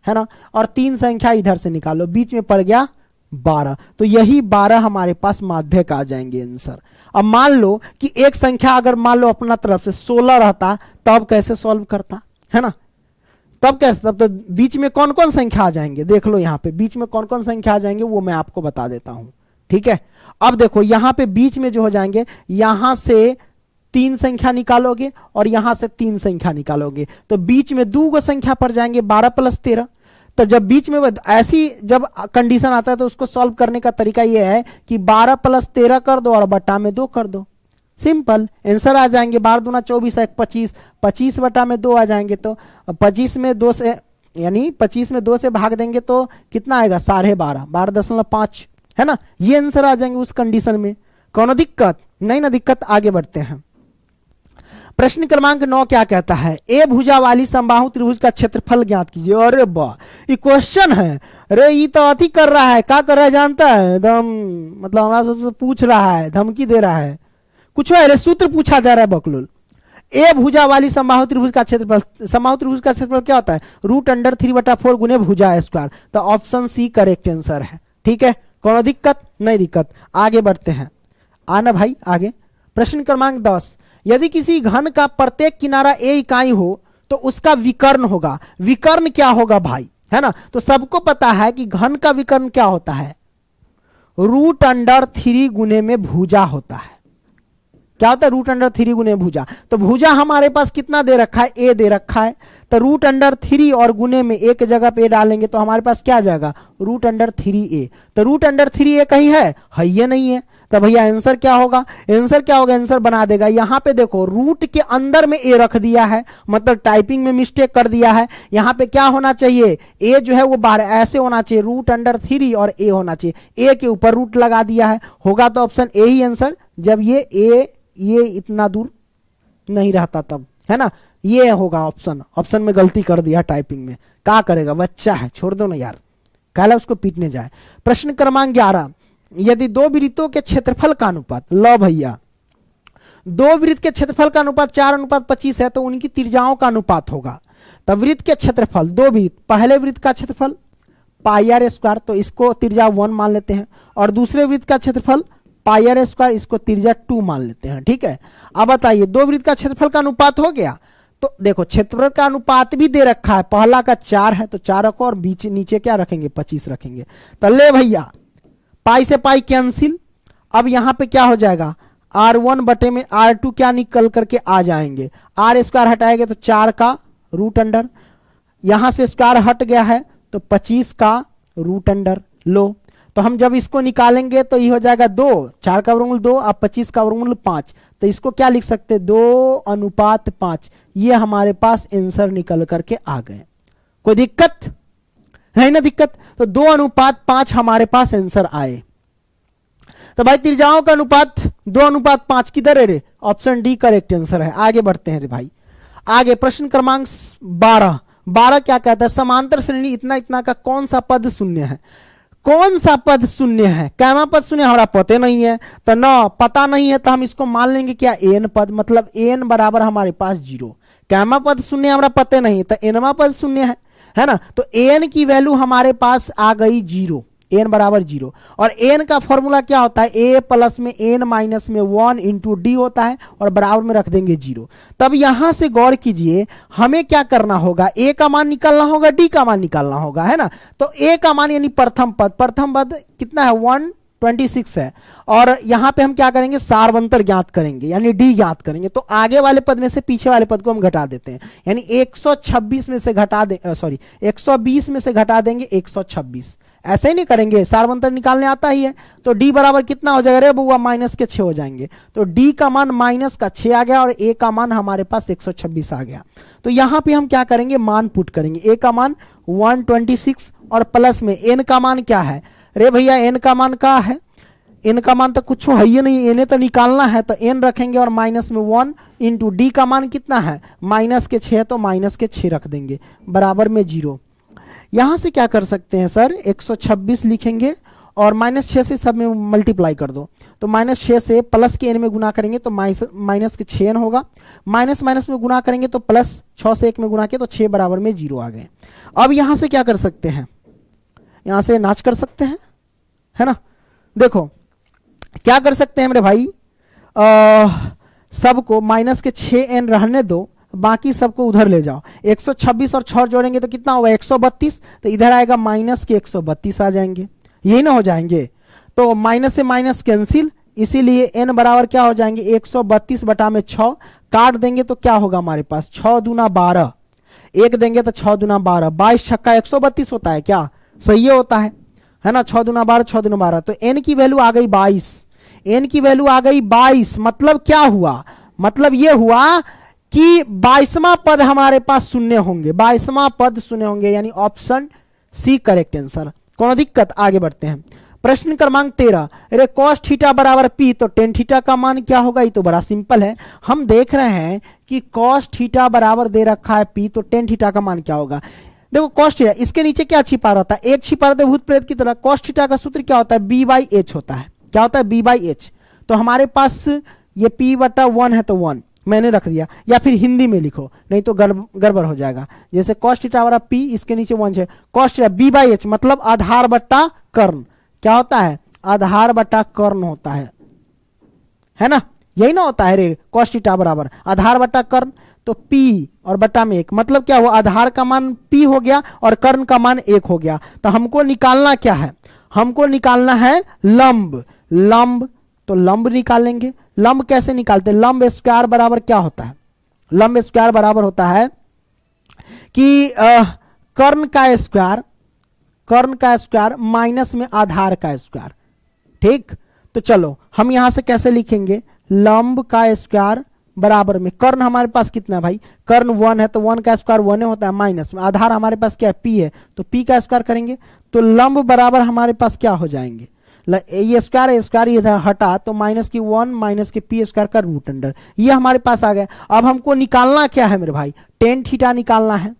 है ना, और 3 संख्या इधर से निकालो, बीच में पड़ गया 12, तो यही 12 हमारे पास माध्यक आ जाएंगे आंसर। अब मान लो कि एक संख्या अगर मान लो अपना तरफ से 16 रहता, तब कैसे सॉल्व करता, है ना, तब कैसे, तब तो बीच में कौन कौन संख्या आ जाएंगे, देख लो यहाँ पे बीच में कौन कौन संख्या आ जाएंगे वो मैं आपको बता देता हूं, ठीक है। अब देखो यहाँ पे बीच में जो हो जाएंगे, यहां से 3 संख्या निकालोगे और यहां से 3 संख्या निकालोगे, तो बीच में 2 संख्या पड़ जाएंगे 12 + 13। तो जब बीच में ऐसी जब कंडीशन आता है तो उसको सॉल्व करने का तरीका यह है कि 12 + 13 कर दो और बटा में 2 कर दो, सिंपल आंसर आ जाएंगे। 12 दूना 24 है 25, 25 बटा में 2 आ जाएंगे, तो 25 में 2 से यानी 25 में 2 से भाग देंगे तो कितना आएगा 12.5, 12.5, है ना, ये आंसर आ जाएंगे उस कंडीशन में। कौन दिक्कत नहीं ना, दिक्कत। आगे बढ़ते हैं। प्रश्न क्रमांक 9 क्या कहता है, ए भुजा वाली समबाहु त्रिभुज का क्षेत्रफल ज्ञात कीजिए। अरे वाह, ये क्वेश्चन है, अरे ये तो अति कर रहा है, क्या कर रहा है जानता है, एकदम मतलब हमारा सबसे पूछ रहा है, धमकी दे रहा है, कुछ है सूत्र पूछा जा रहा है बकलोल। ए भुजा वाली समबाहु त्रिभुज का क्षेत्रफल, समबाहु त्रिभुज का क्षेत्रफल क्या होता है, √3/4 गुने भुजा स्क्वायर। तो ऑप्शन सी करेक्ट आंसर है, ठीक है। कौन दिक्कत नहीं, दिक्कत। आगे बढ़ते हैं, आना भाई आगे। प्रश्न क्रमांक 10, यदि किसी घन का प्रत्येक किनारा ए इकाई हो तो उसका विकर्ण होगा। विकर्ण क्या होगा भाई, है ना, तो सबको पता है कि घन का विकर्ण क्या होता है, √3 गुने में भुजा होता है। क्या होता है √3 गुने भुजा। तो भुजा हमारे पास कितना दे रखा है, ए दे रखा है, तो √3 और गुने में एक जगह पे डालेंगे तो हमारे पास क्या आ जाएगा √3a। तो √3a कहीं है ये नहीं है, तो भैया आंसर क्या होगा, आंसर क्या होगा, आंसर बना देगा। यहां पे देखो रूट के अंदर में ए रख दिया है, मतलब टाइपिंग में मिस्टेक कर दिया है। यहां पे क्या होना चाहिए, ए जो है वो बाहर ऐसे होना चाहिए, √3 और ए होना चाहिए, ए के ऊपर रूट लगा दिया है, होगा तो ऑप्शन ए ही आंसर। जब ये इतना दूर नहीं रहता तब, है ना, ये होगा ऑप्शन। ऑप्शन में गलती कर दिया टाइपिंग में, क्या करेगा, बच्चा है, छोड़ दो ना यार, काला उसको पीटने जाए। प्रश्न क्रमांक 11, यदि 2 वृत्तों के क्षेत्रफल का अनुपात, लो भैया 2 वृत्त के क्षेत्रफल का अनुपात 4:25 है, तो उनकी त्रिज्याओं का अनुपात होगा। तब वृत्त के क्षेत्रफल, 2 वृत्त, पहले वृत्त का क्षेत्रफल πr², तो इसको त्रिज्या 1 मान लेते हैं, और दूसरे वृत्त का क्षेत्रफल πr², इसको त्रिज्या 2 मान लेते हैं, ठीक है। अब बताइए 2 वृत्त का क्षेत्रफल का अनुपात हो गया, तो देखो क्षेत्रफल का अनुपात भी दे रखा है, पहला का 4 है तो 4 रखो और बीच नीचे क्या रखेंगे 25 रखेंगे। तो ले भैया पाई से पाई कैंसिल, अब यहां पे क्या हो जाएगा R1 बटे में R2 क्या निकल करके आ जाएंगे, R² हटाएंगे तो 4 का √, यहां से स्क्वायर हट गया है तो 25 का √। लो तो हम जब इसको निकालेंगे तो ये हो जाएगा 2, 4 का वर्गमूल 2, अब 25 का वर्गमूल 5, तो इसको क्या लिख सकते 2:5। ये हमारे पास आंसर निकल करके आ गए। कोई दिक्कत नहीं ना, दिक्कत। तो 2:5 हमारे पास आंसर आए। तो भाई त्रिज्याओं का अनुपात 2:5 किधर है रे, ऑप्शन डी करेक्ट आंसर है। आगे बढ़ते हैं रे भाई, आगे प्रश्न क्रमांक 12 क्या कहता है, समांतर श्रेणी इतना इतना का कौन सा पद शून्य है। कौन सा पद शून्य है, कैमा पद शून्य, हमारा पता नहीं है, तो ना पता नहीं है तो हम इसको मान लेंगे क्या एन पद, मतलब एन बराबर हमारे पास 0। कैमा पद शून्य हमारा पता नहीं, तो एनवा पद शून्य है ना, तो एन की वैल्यू हमारे पास आ गई 0, एन बराबर 0। और एन का फॉर्मूला क्या होता है, ए प्लस में एन माइनस में 1 इंटू डी होता है, और बराबर में रख देंगे 0। तब यहां से गौर कीजिए, हमें क्या करना होगा, ए का मान निकालना होगा, डी का मान निकालना होगा, है ना। तो ए का मान यानी प्रथम पद, प्रथम पद कितना है 1 26 है। और यहां पे हम क्या करेंगे, सारवंतर ज्ञात करेंगे यानी डी ज्ञात करेंगे। तो आगे वाले पद में से पीछे वाले पद को हम घटा देते हैं, यानी 126 में से घटा दे 120 में से घटा देंगे 126। ऐसे ही नहीं करेंगे, सारवंतर निकालने आता ही है। तो डी बराबर कितना हो जाएगा रे बुआ, माइनस के 6 हो जाएंगे। तो डी का मान माइनस का 6 आ गया और ए का मान हमारे पास 126 आ गया। तो यहां पे हम क्या करेंगे, मान पुट करेंगे। ए का मान 126 और प्लस में एन का मान क्या है रे भैया, एन का मान क्या है, एन का मान तो कुछ है ही नहीं, एन तो निकालना है तो एन रखेंगे और माइनस में 1 इंटू डी का मान कितना है, माइनस के 6, तो माइनस के 6 रख देंगे बराबर में 0। यहां से क्या कर सकते हैं सर, 126 लिखेंगे और -6 से सब में मल्टीप्लाई कर दो। तो -6 से प्लस के n में गुना करेंगे तो माइनस के 6n होगा, माइनस माइनस में गुना करेंगे तो प्लस 6 से 1 में गुना किया तो 6 बराबर में 0 आ गए। अब यहां से क्या कर सकते हैं, यहां से नाच कर सकते हैं, है ना। देखो क्या कर सकते हैं मेरे भाई, सबको माइनस के 6n रहने दो, बाकी सबको उधर ले जाओ। 126 और 6 जोड़ेंगे तो कितना होगा 132, तो इधर आएगा माइनस के 132 आ जाएंगे, यही ना हो जाएंगे। तो माइनस से माइनस कैंसिल, इसीलिए n बराबर क्या हो जाएंगे 132 बटा में 6, काट देंगे तो क्या होगा हमारे पास 6 दूना 12, 1 देंगे तो 6 दूना 12, 22 छक्का 132 होता है क्या, सही होता है ना। 6 दूना 12, 6 दूना 12, तो n की वैल्यू आ गई 22, n की वैल्यू आ गई 22। मतलब क्या हुआ, मतलब ये हुआ कि 22वां पद हमारे पास शून्य होंगे, 22वां पद शून्य होंगे, यानी ऑप्शन सी करेक्ट आंसर। कौन दिक्कत, आगे बढ़ते हैं। प्रश्न क्रमांक 13, अरे cos थीटा बराबर p, तो tan थीटा का मान क्या होगा, ये तो बड़ा सिंपल है। हम देख रहे हैं कि cos थीटा बराबर दे रखा है p, तो tan थीटा का मान क्या होगा। देखो cos थीटा, इसके नीचे क्या छिपा रहता है, एक छिपा रहता है भूत प्रेत की तरह। cos थीटा का सूत्र क्या होता है, b/h होता है। क्या होता है, b/h। तो हमारे पास ये p/1 है तो 1 मैंने रख दिया, या फिर हिंदी में लिखो नहीं तो गड़बड़ हो जाएगा। जैसे cos थीटा बराबर p, इसके नीचे 1 है, cos थीटा b/h मतलब आधार बट्टा कर्ण। क्या होता है, आधार बट्टा कर्ण होता है ना, यही ना होता है रे, cos थीटा बराबर आधार बट्टा कर्ण। तो p और बट्टा में 1 मतलब क्या हुआ, आधार का मान p हो गया और कर्ण का मान 1 हो गया। तो हमको निकालना क्या है, हमको निकालना है लंब। लंब तो लंब निकालेंगे। लंब कैसे निकालते हैं, लंब स्क्वायर बराबर क्या होता है, लंब स्क्वायर बराबर होता है कि कर्ण का स्क्वायर, कर्ण का स्क्वायर माइनस में आधार का स्क्वायर। ठीक, तो चलो हम यहां से कैसे लिखेंगे, लंब का स्क्वायर बराबर में कर्ण हमारे पास कितना है भाई, कर्ण 1 है तो 1 का स्क्वायर 1 होता है, माइनस में आधार हमारे पास क्या है p है, तो p का स्क्वायर करेंगे तो लंब बराबर हमारे पास क्या हो जाएंगे, ये स्क्वायर इधर हटा तो माइनस की 1 माइनस के p स्क्वायर का रूट अंडर, ये हमारे पास आ गया। अब हमको निकालना क्या है मेरे भाई, tan थीटा निकालना है,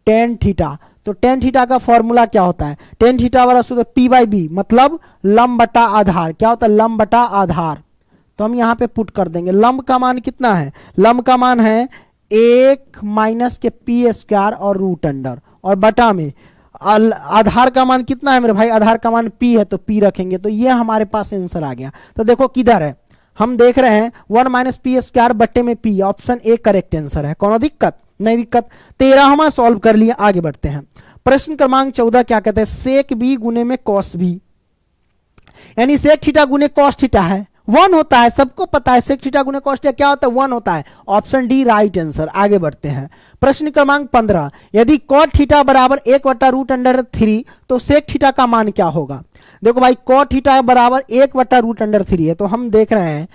tan थीटा। तो tan थीटा का फॉर्मूला क्या होता है, tan थीटा बराबर सूत्र p/b मतलब लंब बटा आधार। क्या होता है, लंब बटा आधार। तो हम यहां पे पुट कर देंगे, लंब का मान कितना है, लंब का मान है 1 माइनस के p स्क्वायर और रूट अंडर, और बटा में आधार का मान कितना है मेरे भाई, आधार का मान p है तो p रखेंगे। तो ये हमारे पास आंसर आ गया। तो देखो किधर है, हम देख रहे हैं 1 माइनस p स्क्वायर बट्टे में p, option A correct answer है। कौन दिक्कत, नहीं दिक्कत। 13वां सॉल्व कर लिया, आगे बढ़ते हैं। प्रश्न क्रमांक 14 क्या कहते हैं, सेक b गुने में cos b, यानी सेक थीटा गुने cos थीटा है 1 होता है, सबको पता है सेक थीटा गुने cos थीटा क्या होता है, 1 होता है। Option D right answer. आगे बढ़ते हैं। प्रश्न क्रमांक 15, यदि cot थीटा बराबर 1/√3 तो सेक थीटा का मान क्या होगा। देखो भाई cot थीटा बराबर 1/√3 है, तो हम देख रहे हैं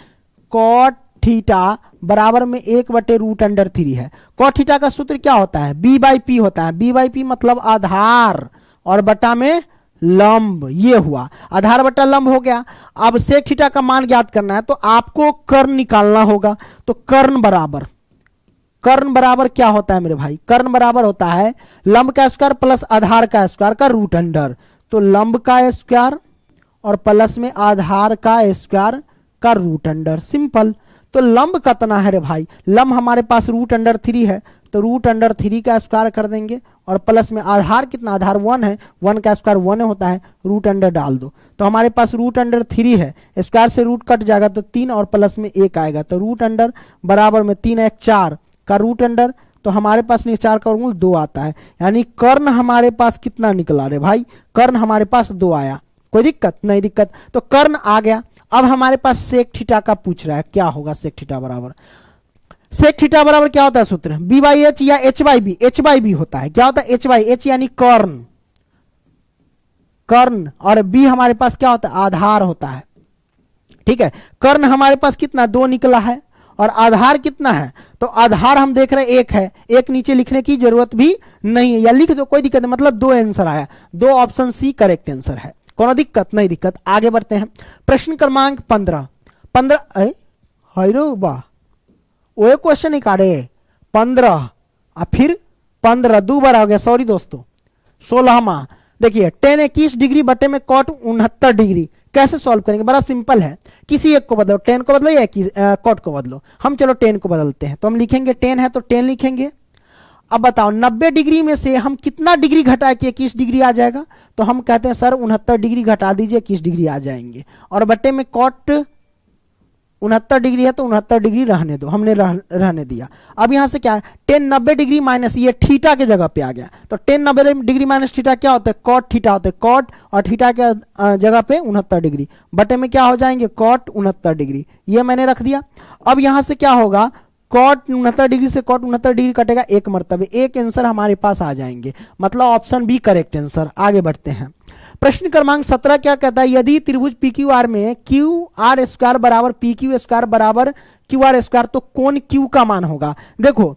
cot थीटा बराबर में 1/√3 है। cot थीटा का सूत्र क्या होता है, b/p होता है। b/p मतलब आधार और बटा में लंब, ये हुआ आधार बटा लंब हो गया। अब सेक थीटा का मान ज्ञात करना है तो आपको कर्ण निकालना होगा। तो कर्ण बराबर क्या होता है मेरे भाई, कर्ण बराबर होता है लंब का स्क्वायर प्लस आधार का स्क्वायर का रूट अंडर। तो लंब का स्क्वायर और प्लस में आधार का स्क्वायर का रूट अंडर, सिंपल। तो लंब कितना है रे भाई, लंब हमारे पास √3 है, तो √3 का स्क्वायर कर देंगे और प्लस में आधार कितना, आधार 1 है, 1 का स्क्वायर 1 होता है, रूट अंडर डाल दो। तो हमारे पास √3 है, स्क्वायर से रूट कट जाएगा तो 3 और प्लस में 1 आएगा। तो रूट अंडर बराबर में 3 1 4 का रूट अंडर, तो हमारे पास 4 का वर्गमूल 2 आता है। यानी कर्ण हमारे पास कितना निकला रे भाई, कर्ण हमारे पास 2 आया। कोई दिक्कत नहीं दिक्कत। तो कर्ण आ गया। अब हमारे पास सेक थीटा का पूछ रहा है, क्या होगा सेक थीटा बराबर, सेक थीटा बराबर क्या होता है सूत्र, बी बाई एच या H by B, H by B होता है। क्या होता है एच बाई एच यानी कर्ण, कर्ण, और बी हमारे पास क्या होता है आधार होता है। ठीक है, कर्ण हमारे पास कितना 2 निकला है और आधार कितना है, तो आधार हम देख रहे हैं 1 है, 1 नीचे लिखने की जरूरत भी नहीं है, या लिख दो कोई दिक्कत नहीं, मतलब 2 आंसर आया, 2 ऑप्शन सी करेक्ट आंसर है, कोनो दिक्कत नहीं दिक्कत। आगे बढ़ते हैं, प्रश्न क्रमांक 15 वो क्वेश्चन निकाले 15 और फिर 15 दो बार हो गया, सॉरी दोस्तों 16वां। देखिए 10 21 डिग्री बटे में कॉट 69 डिग्री, कैसे सॉल्व करेंगे, बड़ा सिंपल है, किसी एक को बदलो, 10 को बदलो या कॉट को बदलो, हम चलो 10 को बदलते हैं, तो हम लिखेंगे 10 है तो 10 लिखेंगे। अब बताओ 90 डिग्री में से हम कितना डिग्री घटा के 21 डिग्री आ जाएगा, तो हम कहते हैं सर 69 डिग्री घटा दीजिए 21 डिग्री आ जाएंगे, और बटे में कॉट 69 डिग्री है तो 69 डिग्री रहने दो, हमने रहने दिया। अब यहां से क्या है 10 90 डिग्री माइनस ये थीटा के जगह पे आ गया, तो 10 90 डिग्री माइनस थीटा क्या होता है कॉट थीटा होता है, कॉट और थीटा के जगह पे 69 डिग्री, बटे में क्या हो जाएंगे कॉट 69 डिग्री, ये मैंने रख दिया। अब यहां से क्या होगा कॉट 69 डिग्री से कॉट 69 डिग्री कटेगा, एक मरतबे, एक आंसर हमारे पास आ जाएंगे, मतलब ऑप्शन बी करेक्ट आंसर। आगे बढ़ते हैं, प्रश्न क्रमांक 17 क्या कहता है, यदि त्रिभुज पी क्यू आर में क्यू आर स्क्वायर बराबर पी क्यू स्क्वायर बराबर क्यू आर स्क्वायर, तो कोण क्यू का मान होगा। देखो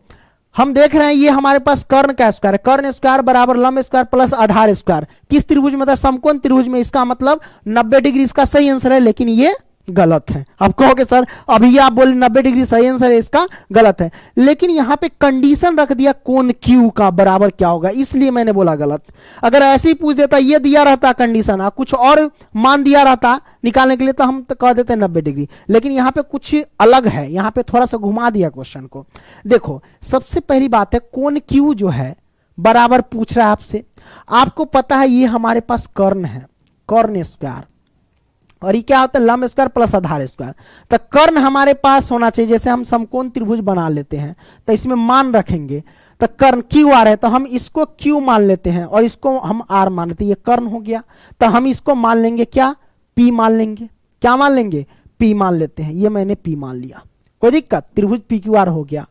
हम देख रहे हैं ये हमारे पास कर्ण का स्क्वायर है, कर्ण स्क्वायर बराबर लंब स्क्वायर प्लस आधार स्क्वायर, किस त्रिभुज में था समकोण त्रिभुज में, इसका मतलब 90 डिग्री इसका सही आंसर है, लेकिन ये गलत है। अब कहोगे सर अभी आप बोले 90 डिग्री सही आंसर है, इसका गलत है, लेकिन यहां पे कंडीशन रख दिया कोण क्यू का बराबर क्या होगा, इसलिए मैंने बोला गलत। अगर ऐसे ही पूछ देता ये दिया रहता कंडीशन, कुछ और मान दिया रहता निकालने के लिए, तो हम तो कह देते 90 डिग्री, लेकिन यहां पे कुछ अलग है, यहां पे थोड़ा सा घुमा दिया क्वेश्चन को। देखो सबसे पहली बात है कोण क्यू जो है बराबर पूछ रहा है आपसे, आपको पता है ये हमारे पास कर्ण है, कर्ण स्क्वायर, और ये क्या होता है लंब स्क्वायर प्लस आधार स्क्वायर, तो कर्ण हमारे पास होना चाहिए, जैसे हम समकोण त्रिभुज बना लेते हैं तो इसमें मान रखेंगे, तो कर्ण क्यू आर है तो हम इसको क्यू मान लेते हैं और इसको हम आर मान लेते हैं, ये कर्ण हो गया, तो हम इसको मान लेंगे क्या पी मान लेंगे, क्या मान लेंगे पी मान लेते हैं, ये मैंने पी मान लिया, कोई दिक्कत, त्रिभुज पी क्यू आर हो गया।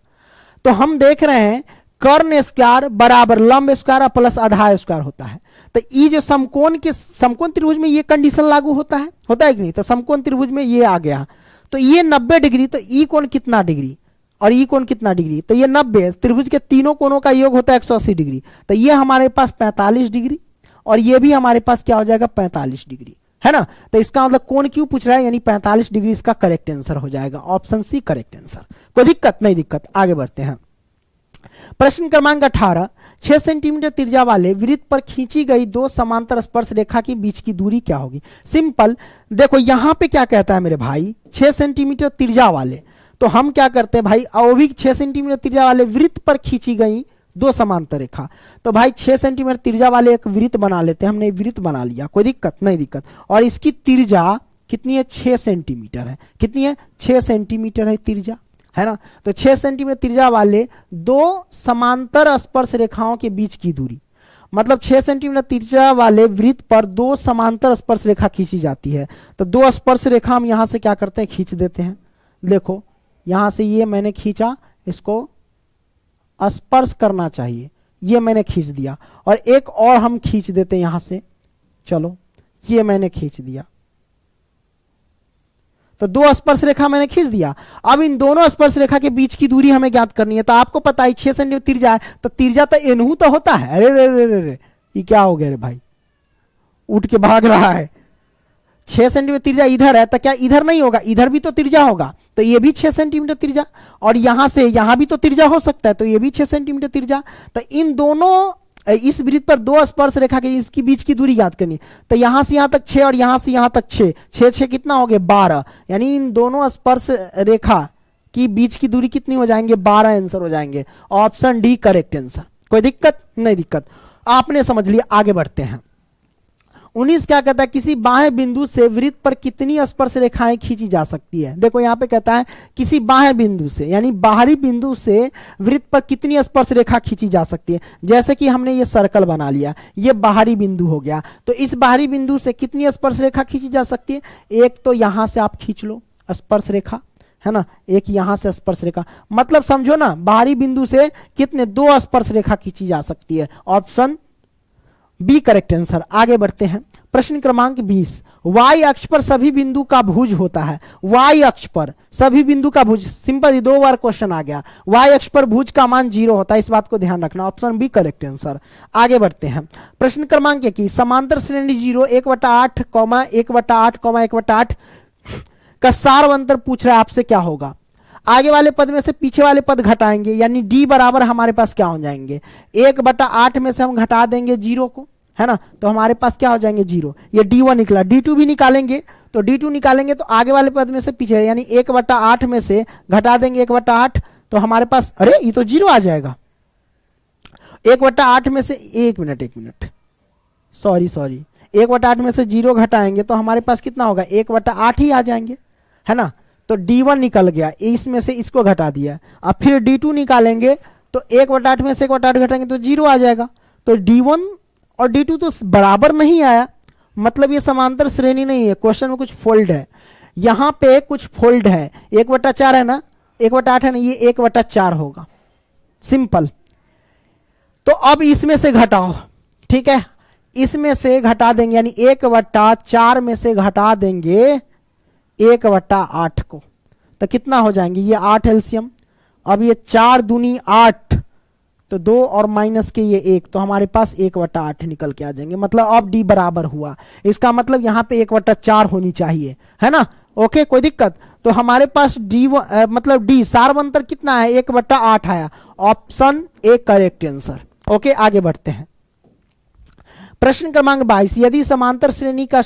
तो हम देख रहे हैं कर्ण स्क्वायर बराबर लंब स्क्वायर प्लस आधार स्क्वायर होता है, तो ये जो समकोण त्रिभुज में ये कंडीशन लागू होता है कि नहीं, तो समकोण त्रिभुज में ये आ गया, तो ये 90 डिग्री, तो ई कोण कितना डिग्री और ई कोण कितना डिग्री, तो ये 90, त्रिभुज के तीनों कोणों का योग होता है 180 डिग्री, तो ये हमारे पास 45 डिग्री और ये भी हमारे पास क्या हो जाएगा 45 डिग्री, है ना। तो इसका मतलब कोण क्यों पूछ रहा है, यानी 45 डिग्री इसका करेक्ट आंसर हो जाएगा, ऑप्शन सी करेक्ट आंसर, कोई दिक्कत नहीं दिक्कत। आगे बढ़ते हैं, प्रश्न क्रमांक 18, 6 सेंटीमीटर त्रिज्या वाले वृत्त पर खींची गई 2 समांतर स्पर्श रेखा के बीच की दूरी क्या होगी। सिंपल, देखो यहां पे क्या कहता है मेरे भाई 6 सेंटीमीटर त्रिज्या वाले, तो हम क्या करते हैं भाई, वो भी 6 सेंटीमीटर त्रिज्या वाले वृत्त पर खींची गई 2 समांतर रेखा, तो भाई 6 सेंटीमीटर त्रिज्या वाले एक वृत्त बना लेते हैं, हमने वृत्त बना लिया, कोई दिक्कत नहीं दिक्कत, और इसकी त्रिज्या कितनी है 6 सेंटीमीटर है, कितनी है 6 सेंटीमीटर है त्रिज्या, है ना। तो 6 सेंटीमीटर त्रिज्या वाले 2 समांतर स्पर्श रेखाओं के बीच की दूरी, मतलब 6 सेंटीमीटर त्रिज्या वाले वृत्त पर 2 समांतर स्पर्श रेखा खींची जाती है, तो 2 स्पर्श रेखा हम यहां से क्या करते हैं खींच देते हैं। देखो यहां से ये मैंने खींचा, इसको स्पर्श करना चाहिए, ये मैंने खींच दिया, और एक और हम खींच देते हैं यहां से, चलो ये मैंने खींच दिया, तो 2 स्पर्श रेखा मैंने खींच दिया। अब इन दोनों स्पर्श रेखा के बीच की दूरी हमें ज्ञात करनी है, तो आपको पता है 6 सेंटीमीटर त्रिज्या है, तो त्रिज्या तो एनहू तो होता है, अरे रे रे रे रे ये क्या हो गया रे भाई, उठ के भाग रहा है। 6 सेंटीमीटर त्रिज्या इधर है, तो क्या इधर नहीं होगा, इधर भी तो त्रिज्या होगा, तो ये भी 6 सेंटीमीटर त्रिज्या, और यहां से यहां भी तो त्रिज्या हो सकता है, तो ये भी 6 सेंटीमीटर त्रिज्या। तो इन दोनों इस वृत्त पर 2 स्पर्श रेखा के इसकी बीच की दूरी याद करनी, तो यहां से यहां तक 6 और यहां से यहां तक 6, 6 6 कितना हो गया 12, यानी इन दोनों स्पर्श रेखा की बीच की दूरी कितनी हो जाएंगे 12 आंसर हो जाएंगे, ऑप्शन डी करेक्ट आंसर, कोई दिक्कत नहीं दिक्कत, आपने समझ लिया। आगे बढ़ते हैं, 19 क्या कहता है, किसी बाह्य बिंदु से वृत्त पर कितनी स्पर्श रेखाएं खींची जा सकती है। देखो यहाँ पे कहता है किसी बाह्य बिंदु से, यानी बाहरी बिंदु से वृत्त पर कितनी स्पर्श रेखा खींची जा सकती है। जैसे कि हमने ये सर्कल बना लिया, ये बाहरी बिंदु हो गया, तो इस बाहरी बिंदु से कितनी स्पर्श रेखा खींची जा सकती है। एक तो यहां से आप खींच लो स्पर्श रेखा, है ना, एक यहां से स्पर्श रेखा, मतलब समझो ना बाहरी बिंदु से कितने, 2 स्पर्श रेखा खींची जा सकती है। Option B correct answer. आगे बढ़ते हैं, प्रश्न क्रमांक 20, वाई अक्ष पर सभी बिंदु का भुज होता है। वाई अक्ष पर सभी बिंदु का भुज, सिंपल 2 बार क्वेश्चन आ गया। वाई अक्ष पर भुज का मान 0 होता है, इस बात को ध्यान रखना। Option B correct answer. आगे बढ़ते हैं, प्रश्न क्रमांक 21, समांतर श्रेणी 0, 1/8, 1/8, 1/8 का सारवंतर पूछ रहा है आपसे, क्या होगा। आगे वाले पद में से पीछे वाले पद घटाएंगे, यानी डी बराबर हमारे पास क्या हो जाएंगे, 1/8 में से हम घटा देंगे 0 को, है ना, तो हमारे पास क्या हो जाएंगे 0। ये D1 निकला, D2 भी निकालेंगे, तो D2 निकालेंगे तो आगे वाले पद में से पीछे, यानी 1/8 में से घटा देंगे 1/8, तो हमारे पास, अरे ये तो 0 आ जाएगा। 1/8 में से, एक मिनट, सॉरी 1/8 में से 0 घटाएंगे तो हमारे पास कितना होगा, 1/8 ही आ जाएंगे, है ना। तो D1 निकल गया, इसमें से इसको घटा दिया। अब फिर D2 निकालेंगे तो 1/8 में से 1/8 घटाएंगे तो 0 आ जाएगा। तो D1 और D2 तो बराबर नहीं आया, मतलब ये समांतर श्रेणी नहीं है, क्वेश्चन में कुछ फोल्ड है, यहां पे कुछ फोल्ड है। 1/4 है ना, 1/8 है ना, ये 1/4 होगा, सिंपल। तो अब इसमें से घटाओ, ठीक है, इसमें से घटा देंगे, यानी 1/4 में से घटा देंगे 1/8 को, तो कितना हो जाएंगे, ये 8 एलसीएम। अब ये 4 दूनी 8, तो 2 और माइनस के ये 1, तो हमारे पास 1/8 निकल के आ जाएंगे। मतलब अब डी बराबर हुआ, इसका मतलब यहाँ पे 1/4 होनी चाहिए, है ना। ओके, कोई दिक्कत। तो हमारे पास डी मतलब डी सारवंतर कितना है, 1/8 आया। Option A correct answer. Okay, आगे बढ़ते हैं, प्रश्न क्रमांक 22, यदि समांतर श्रेणी का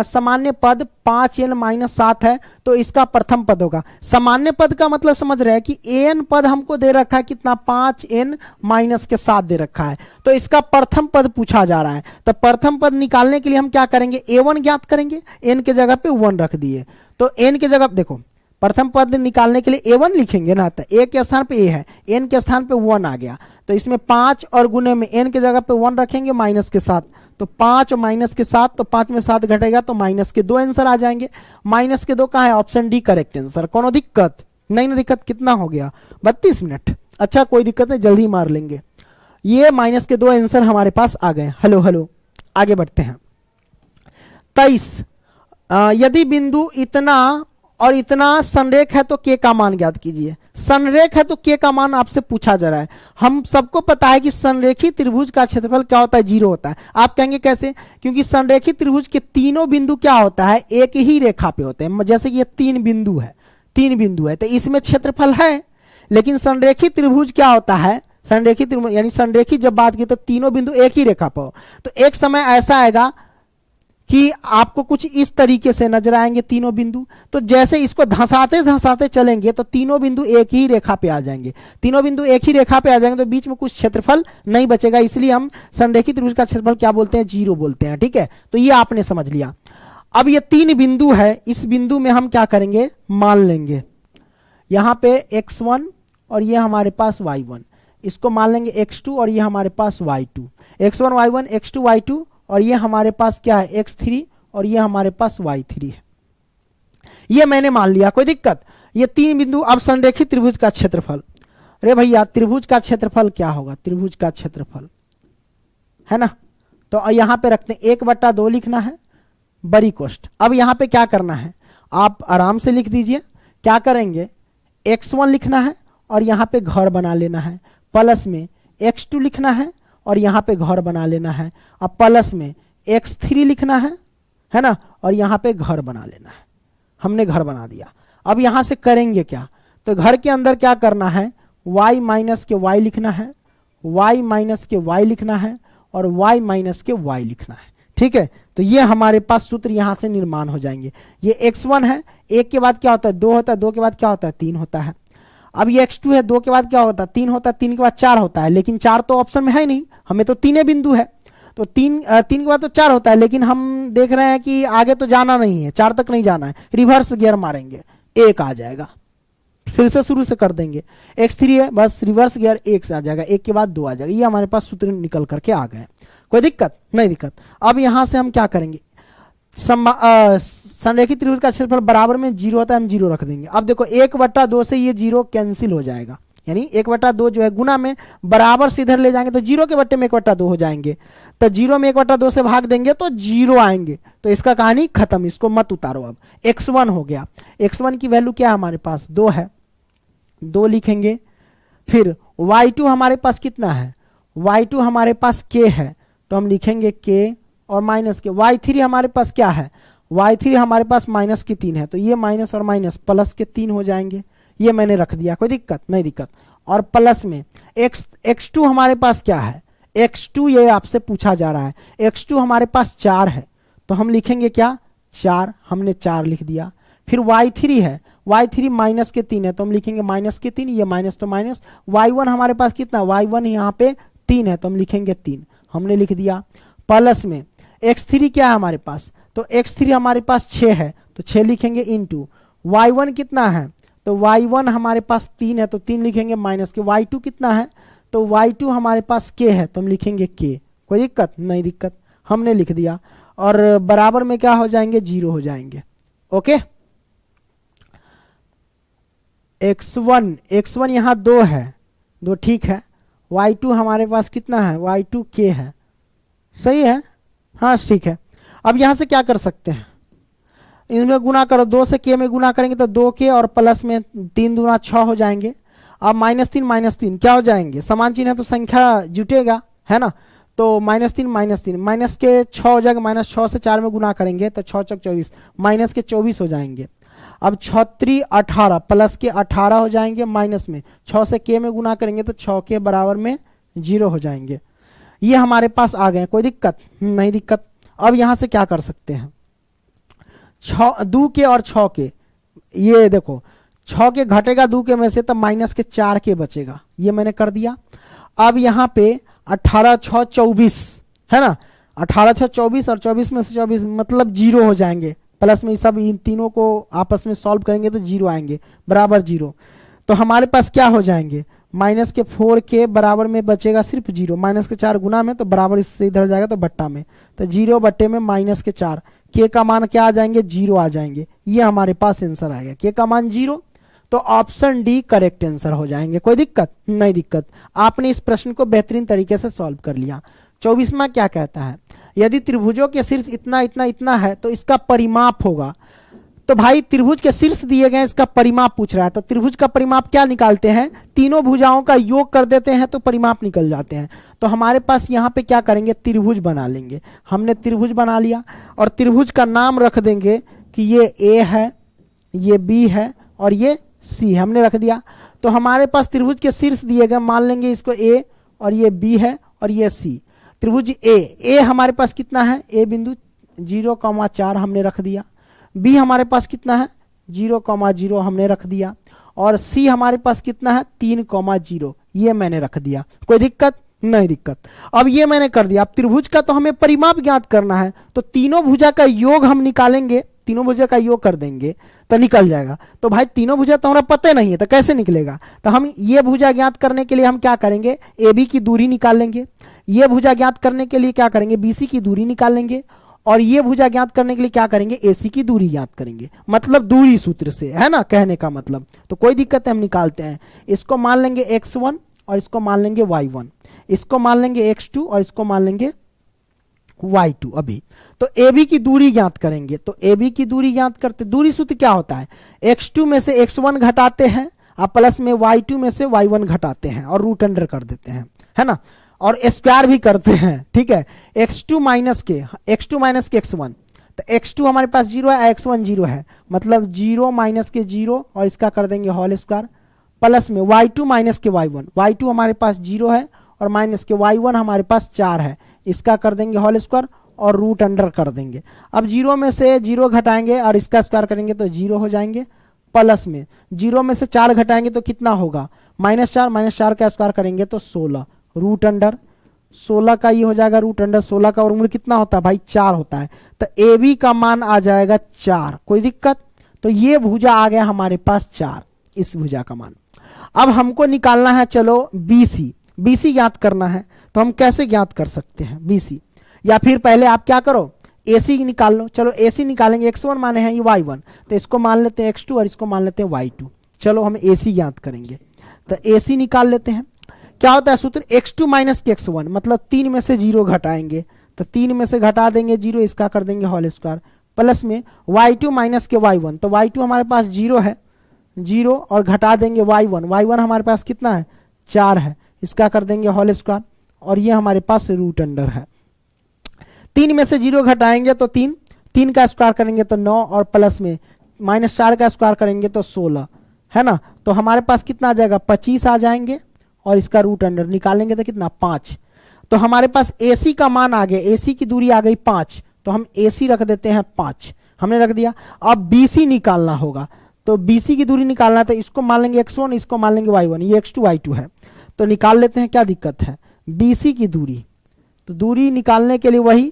सामान्य पद 5n-7 है तो इसका प्रथम पद होगा। सामान्य पद का मतलब समझ रहे हैं कि an पद हमको दे रखा है कितना, 5n-7 दे रखा है, तो इसका प्रथम पद पूछा जा रहा है। तो प्रथम पद निकालने के लिए हम क्या करेंगे, a1 ज्ञात करेंगे, n के जगह पे 1 रख दिए, तो n के जगह देखो प्रथम पद निकालने के लिए a1 लिखेंगे ना, तो a के स्थान पे a है, n के स्थान पे 1 आ गया, तो इसमें 5 और गुने में n के जगह पे 1 रखेंगे माइनस के साथ, तो 5 और माइनस के 7, तो 5 में 7 घटेगा तो माइनस के 2 आंसर आ जाएंगे। माइनस के 2 कहाँ है, ऑप्शन डी करेक्ट आंसर। कोनो दिक्कत नहीं ना, दिक्कत कितना हो गया, 32 मिनट। अच्छा, कोई दिक्कत नहीं, जल्दी मार लेंगे। ये माइनस के 2 आंसर हमारे पास आ गए। हेलो, आगे बढ़ते हैं। 23, यदि बिंदु इतना और इतना संरेख है तो के का मान ज्ञात कीजिए। संरेख है तो के का मान आपसे पूछा जा रहा है। हम सबको पता है कि संरेखी त्रिभुज का क्षेत्रफल क्या होता है, 0 होता है। आप कहेंगे कैसे, क्योंकि संरेखी त्रिभुज के तीनों बिंदु क्या होता है, एक ही रेखा पे होते हैं। जैसे कि ये 3 बिंदु है, तो इसमें क्षेत्रफल है, लेकिन संरेखी त्रिभुज क्या होता है, संरेखी त्रिभुज यानी संरेखी जब बात की तो तीनों बिंदु एक ही रेखा पर हो। तो एक समय ऐसा आएगा कि आपको कुछ इस तरीके से नजर आएंगे तीनों बिंदु, तो जैसे इसको धंसाते चलेंगे तो तीनों बिंदु एक ही रेखा पे आ जाएंगे। तीनों बिंदु एक ही रेखा पे आ जाएंगे तो बीच में कुछ क्षेत्रफल नहीं बचेगा, इसलिए हम संरेखित त्रिभुज का क्षेत्रफल क्या बोलते हैं, 0 बोलते हैं। ठीक है, तो ये आपने समझ लिया। अब ये 3 बिंदु है, इस बिंदु में हम क्या करेंगे, मान लेंगे यहां पे x1 और ये हमारे पास y1, इसको मान लेंगे x2 और ये हमारे पास y2, x1 y1 x2 y2, और ये हमारे पास क्या है x3 और ये हमारे पास y3 है। ये मैंने मान लिया, कोई दिक्कत। ये 3 बिंदु। अब संरेखित त्रिभुज का क्षेत्रफल, अरे भैया त्रिभुज का क्षेत्रफल क्या होगा, त्रिभुज का क्षेत्रफल है ना, तो यहां पे रखते हैं 1/2 लिखना है, बड़ी कोष्ठ। अब यहां पे क्या करना है, आप आराम से लिख दीजिए। क्या करेंगे, x1 लिखना है और यहां पे घर बना लेना है, प्लस में x2 लिखना है और यहां पे घर बना लेना है, अब प्लस में x3 लिखना है ना, और यहां पे घर बना लेना है। हमने घर बना दिया। अब यहां से करेंगे क्या, तो घर के अंदर क्या करना है, y माइनस के y लिखना है, y माइनस के y लिखना है और y माइनस के y लिखना है। ठीक है, तो ये हमारे पास सूत्र यहां से निर्माण हो जाएंगे। ये x1 है, 1 के बाद क्या होता है 2 होता है, 2 के बाद क्या होता है 3 होता है। अब ये x2 है, 2 के बाद क्या होता है 3 होता है, 3 के बाद 4 होता है, लेकिन 4 तो ऑप्शन में है नहीं, हमें तो 3 बिंदु है। तो तीन के बाद तो 4 होता है, लेकिन हम देख रहे हैं कि आगे तो जाना नहीं है, 4 तक नहीं जाना है, रिवर्स गियर मारेंगे 1 आ जाएगा। फिर से शुरू से कर देंगे, x3 है, बस रिवर्स गियर 1 से आ जाएगा, 1 के बाद 2 आ जाएगा। ये हमारे पास सूत्र निकल करके आ गए, कोई दिक्कत नहीं दिक्कत। अब यहां से हम क्या करेंगे, संरेखित त्रिभुज का क्षेत्रफल बराबर में 0 होता है, हम 0 रख देंगे। अब देखो 1/2 से ये 0 कैंसिल हो जाएगा, यानी 1/2 जो है गुना में बराबर से इधर ले जाएंगे तो 0 के बट्टे में 1/2 हो जाएंगे, तो 0 में 1/2 से भाग देंगे तो 0 आएंगे, तो इसका कहानी खत्म, इसको मत उतारो। अब x1 हो गया, x1 की वैल्यू क्या है हमारे पास 2 है, 2 लिखेंगे। फिर y2 हमारे पास कितना है, y2 हमारे पास k है, तो हम लिखेंगे k और माइनस के। y3 हमारे पास क्या है, y3 हमारे पास माइनस के 3 है, तो ये माइनस और माइनस प्लस के 3 हो जाएंगे, ये मैंने रख दिया, कोई दिक्कत नहीं दिक्कत। और प्लस में x2 हमारे पास क्या है, x2 ये आपसे पूछा जा रहा है, x2 हमारे पास 4 है, तो हम लिखेंगे क्या 4, हमने 4 लिख दिया। फिर y3 है, y3 माइनस के 3 है, तो हम लिखेंगे माइनस के 3, ये माइनस तो माइनस। y1 हमारे पास कितना, y1 यहाँ पे 3 है, तो हम लिखेंगे 3, हमने लिख दिया। प्लस में x3 क्या है हमारे पास, तो x3 हमारे पास 6 है, तो 6 लिखेंगे इनटू। y1 कितना है, तो y1 हमारे पास 3 है, तो 3 लिखेंगे माइनस के। y2 कितना है, तो y2 हमारे पास k है, तो हम लिखेंगे k, कोई दिक्कत नहीं दिक्कत, हमने लिख दिया। और बराबर में क्या हो जाएंगे, 0 हो जाएंगे। ओके, x1 यहाँ 2 है, 2 ठीक है। y2 हमारे पास कितना है, y2 k है, सही है, हाँ ठीक है। अब यहां से क्या कर सकते हैं, इनमें गुना करो, 2 से k में गुना करेंगे तो 2k और प्लस में 3 दूना 6 हो जाएंगे। अब -3 क्या हो जाएंगे, समान चिन्ह है तो संख्या जुटेगा, है ना, तो -3 माइनस के 6 हो जाएगा, -6 से 4 में गुना करेंगे तो 6 चौक 24, माइनस के 24 हो जाएंगे। अब 6 18 प्लस के 18 हो जाएंगे, माइनस में 6 से k में गुना करेंगे तो 6 के बराबर में 0 हो जाएंगे। ये हमारे पास आ गए, कोई दिक्कत नहीं दिक्कत। अब यहां से क्या कर सकते हैं, 2 के और 6 के, ये देखो 6 के घटेगा 2 के में से, तब माइनस के 4 के बचेगा, ये मैंने कर दिया। अब यहाँ पे 18 6 24 है ना, 18 6 24 और 24 में से 24 मतलब 0 हो जाएंगे। प्लस में सब इन तीनों को आपस में सॉल्व करेंगे तो 0 आएंगे, बराबर 0। तो हमारे पास क्या हो जाएंगे, माइनस के 4 के बराबर में बचेगा सिर्फ 0, माइनस के 4 गुना में तो बराबर इससे इधर जाएगा तो बट्टा में, तो 0 बट्टे में माइनस के 4, के का मान क्या आ जाएंगे, 0 आ जाएंगे। ये हमारे पास आंसर आएगा, के का मान 0, तो ऑप्शन डी करेक्ट आंसर हो जाएंगे, कोई दिक्कत नहीं दिक्कत। आपने इस प्रश्न को बेहतरीन तरीके से सॉल्व कर लिया। 24वां क्या कहता है, यदि त्रिभुजों के शीर्ष इतना इतना इतना है तो इसका परिमाप होगा। तो भाई त्रिभुज के शीर्ष दिए गए, इसका परिमाप पूछ रहा है, तो त्रिभुज का परिमाप क्या निकालते हैं, तीनों भुजाओं का योग कर देते हैं तो परिमाप निकल जाते हैं। तो हमारे पास यहाँ पे क्या करेंगे, त्रिभुज बना लेंगे। हमने त्रिभुज बना लिया और त्रिभुज का नाम रख देंगे कि ये ए है, ये बी है और ये सी, हमने रख दिया। तो हमारे पास त्रिभुज के शीर्ष दिए गए, मान लेंगे इसको ए और ये बी है और ये सी। त्रिभुज ए हमारे पास कितना है, ए बिंदु 0,4 हमने रख दिया। बी हमारे पास कितना है 0,0 हमने रख दिया, और सी हमारे पास कितना है 3,0, ये मैंने रख दिया, कोई दिक्कत नहीं दिक्कत। अब ये मैंने कर दिया। अब त्रिभुज का तो हमें परिमाप ज्ञात करना है, तो तीनों भुजा का योग हम निकालेंगे, तीनों भुजा का योग कर देंगे तो निकल जाएगा। तो भाई तीनों भुजा तो हमारा पता नहीं है तो कैसे निकलेगा, तो हम ये भुजा ज्ञात करने के लिए हम क्या करेंगे, ए बी की दूरी निकाल लेंगे। ये भुजा ज्ञात करने के लिए क्या करेंगे, बी सी की दूरी निकाल लेंगे। और ये भुजा ज्ञात करने के लिए क्या करेंगे, एसी की दूरी ज्ञात करेंगे, मतलब दूरी सूत्र से, है ना कहने का मतलब। तो कोई दिक्कत है, हम निकालते हैं। इसको मान लेंगे x1 और इसको मान लेंगे y1, इसको मान लेंगे x2 और इसको मान लेंगे y2। अभी तो AB की दूरी ज्ञात करेंगे, तो AB की दूरी ज्ञात करते, दूरी सूत्र क्या होता है, x2 में से x1 घटाते हैं और प्लस में y2 में से y1 घटाते हैं और रूट अंडर कर देते हैं, है ना, और स्क्वायर भी करते हैं, ठीक है। x2 माइनस के x1, तो x2 हमारे पास 0 है, x1 0 है, मतलब 0 माइनस के 0 और इसका कर देंगे होल स्क्वायर, प्लस में y2 माइनस के y1, y2 हमारे पास 0 है और माइनस के y1 हमारे पास 4 है, इसका कर देंगे होल स्क्वायर और रूट अंडर कर देंगे। अब 0 में से 0 घटाएंगे और इसका स्क्वायर करेंगे तो 0 हो जाएंगे, प्लस में 0 में से 4 घटाएंगे तो कितना होगा, -4 का स्क्वायर करेंगे तो 16, रूट अंडर 16 का ये हो जाएगा रूट अंडर 16 का वर्गमूल कितना होता है भाई 4 होता है। तो ए बी का मान आ जाएगा 4, कोई दिक्कत। तो ये भुजा आ गया हमारे पास 4, इस भुजा का मान। अब हमको निकालना है चलो BC, BC ज्ञात करना है। तो हम कैसे ज्ञात कर सकते हैं BC, या फिर पहले आप क्या करो AC निकाल लो। चलो AC निकालेंगे, x1 माने हैं ये y1, तो इसको मान लेते हैं x2 और इसको मान लेते हैं y2। चलो हम AC ज्ञात करेंगे, तो AC निकाल लेते हैं। क्या होता है सूत्र, x2 माइनस के x1, मतलब 3 में से 0 घटाएंगे, तो 3 में से घटा देंगे 0, इसका कर देंगे होल स्क्वायर, प्लस में y2 माइनस के y1, तो y2 हमारे पास 0 है, 0 और घटा देंगे y1, y1 हमारे पास कितना है 4 है, इसका कर देंगे होल स्क्वायर, और ये हमारे पास रूट अंडर है। 3 में से 0 घटाएंगे तो 3, 3 का स्क्वायर करेंगे तो 9, और प्लस में -4 का स्क्वायर करेंगे तो 16 है ना। तो हमारे पास कितना आ जाएगा 25 आ जाएंगे, और इसका रूट अंडर निकालेंगे तो कितना 5। तो हमारे पास AC का मान आ गया, AC की दूरी आ गई 5, तो हम AC रख देते हैं 5, हमने रख दिया। अब BC निकालना होगा, तो BC की दूरी निकालना है, तो इसको मान लेंगे x1, इसको मान लेंगे y1, ये x2 y2 है, तो निकाल लेते हैं, क्या दिक्कत है। BC की दूरी, तो दूरी निकालने के लिए वही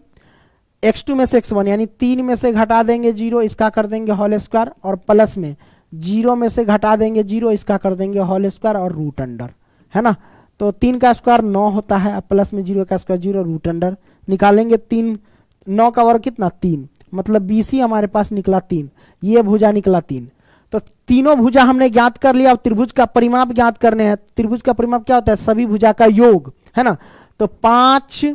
x2 में से x1 यानी 3 में से घटा देंगे 0, इसका कर देंगे होल स्क्वायर, और प्लस में 0 में से घटा देंगे 0, इसका कर देंगे होल स्क्वायर और रूट अंडर, है ना। तो 3 का स्क्वायर 9 होता है, प्लस में 0 का स्क्वायर 0, रूट अंडर निकालेंगे 3, 9 का वर्ग कितना 3, मतलब BC हमारे पास निकला 3, ये भुजा निकला 3। तो तीनों भुजा हमने ज्ञात कर लिया। अब त्रिभुज का परिमाप ज्ञात करने हैं। त्रिभुज का परिमाप क्या होता है, सभी भुजा का योग, है ना। तो 5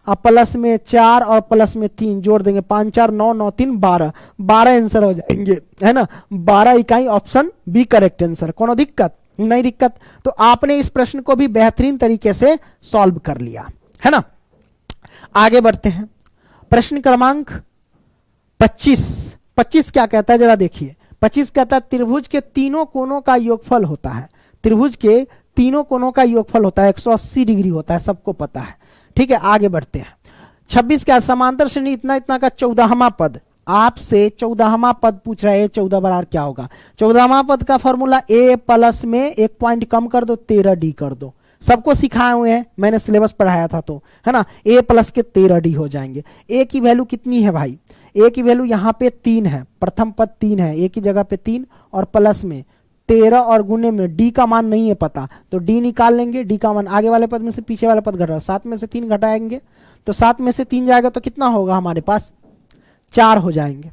और प्लस में 4 और प्लस में 3 जोड़ देंगे, 5 4 9 9 3 12, 12 आंसर हो जाएंगे, है ना। 12 इकाई, ऑप्शन बी करेक्ट आंसर। कोनो दिक्कत नहीं, दिक्कत। तो आपने इस प्रश्न को भी बेहतरीन तरीके से सॉल्व कर लिया, है ना। आगे बढ़ते हैं, प्रश्न क्रमांक 25 क्या कहता है जरा देखिए। 25 कहता है त्रिभुज के तीनों कोनों का योगफल होता है। त्रिभुज के तीनों कोनों का योगफल होता है 180 डिग्री होता है, सबको पता है, ठीक है। आगे बढ़ते हैं। 26 क्या, समांतर श्रेणी इतना इतना का 14वां पद, आपसे 14वां पद पूछ रहा है, 14 बराबर क्या होगा। 14वां पद का फॉर्मूला a प्लस में एक पॉइंट कम कर दो 13d कर दो, सबको सिखाए हुए हैं, मैंने सिलेबस पढ़ाया था, तो है ना। a प्लस के 13d हो जाएंगे। a की वैल्यू कितनी है भाई, a की वैल्यू यहाँ पे 3 है, प्रथम पद 3 है, a की जगह पे 3 और प्लस में 13 और गुने में d का मान नहीं है पता, तो d निकाल लेंगे। d का मान आगे वाले पद में से पीछे वाले पद घट रहा है, 7 में से 3 घटाएंगे तो 7 में से 3 जाएगा तो कितना होगा हमारे पास 4 हो जाएंगे।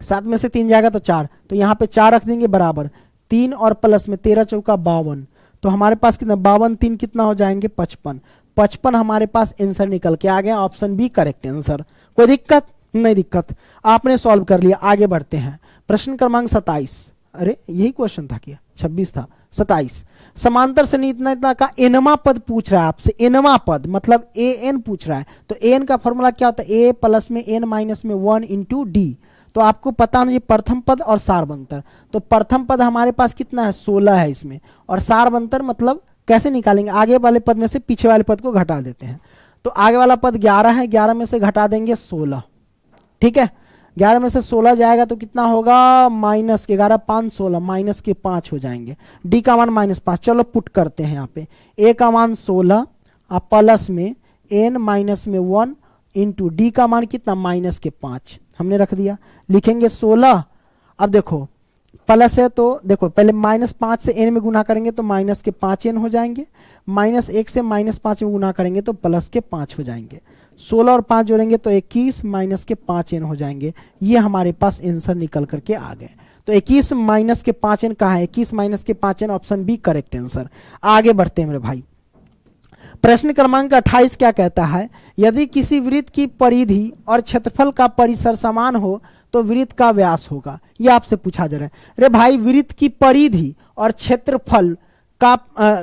7 में से 3 जाएगा तो 4, तो यहाँ पे 4 रख देंगे बराबर 3 और प्लस में 13 चौका 52, तो हमारे पास कितना 52 3 कितना हो जाएंगे 55। 55 हमारे पास आंसर निकल के आ गया, ऑप्शन बी करेक्ट आंसर। कोई दिक्कत नहीं, दिक्कत आपने सॉल्व कर लिया। आगे बढ़ते हैं, प्रश्न क्रमांक 27, अरे यही क्वेश्चन था क्या, 26 था, 27। समांतर श्रेणी इतना इतना का एनवा पद पूछ रहा है आपसे, एनवा पद मतलब an पूछ रहा है। तो an का फॉर्मूला क्या होता है, a प्लस में n माइनस में 1 इंटू डी। तो आपको पता नहीं प्रथम पद और सारबंतर, तो प्रथम पद हमारे पास कितना है 16 है इसमें, और सारबंतर मतलब कैसे निकालेंगे, आगे वाले पद में से पीछे वाले पद को घटा देते हैं। तो आगे वाला पद 11 है, 11 में से घटा देंगे 16, ठीक है। 11 में से 16 जाएगा तो कितना होगा माइनस के 11 5 16 माइनस के 5 हो जाएंगे। डी का मान -5, चलो पुट करते हैं यहाँ पे, ए का मान 16 और प्लस में n माइनस में 1 इंटू डी का मान कितना माइनस के 5 हमने रख दिया। लिखेंगे 16, अब देखो प्लस है तो देखो पहले -5 से n में गुना करेंगे तो माइनस के 5n हो जाएंगे, -1 से -5 में गुना करेंगे तो प्लस के 5 हो जाएंगे। 16 और 5 जोड़ेंगे तो 21 माइनस के 5n हो जाएंगे। ये हमारे पास आंसर निकल करके आ गए। तो 21 माइनस के 5n कहाँ है, 21 माइनस के 5n, option B correct answer. आगे बढ़ते हैं मेरे भाई, प्रश्न क्रमांक 28 क्या कहता है, यदि किसी वृत्त की परिधि और क्षेत्रफल का परिसर समान हो तो वृत्त का व्यास होगा। यह आपसे पूछा जा रहा है। अरे भाई वृत्त की परिधि और क्षेत्रफल का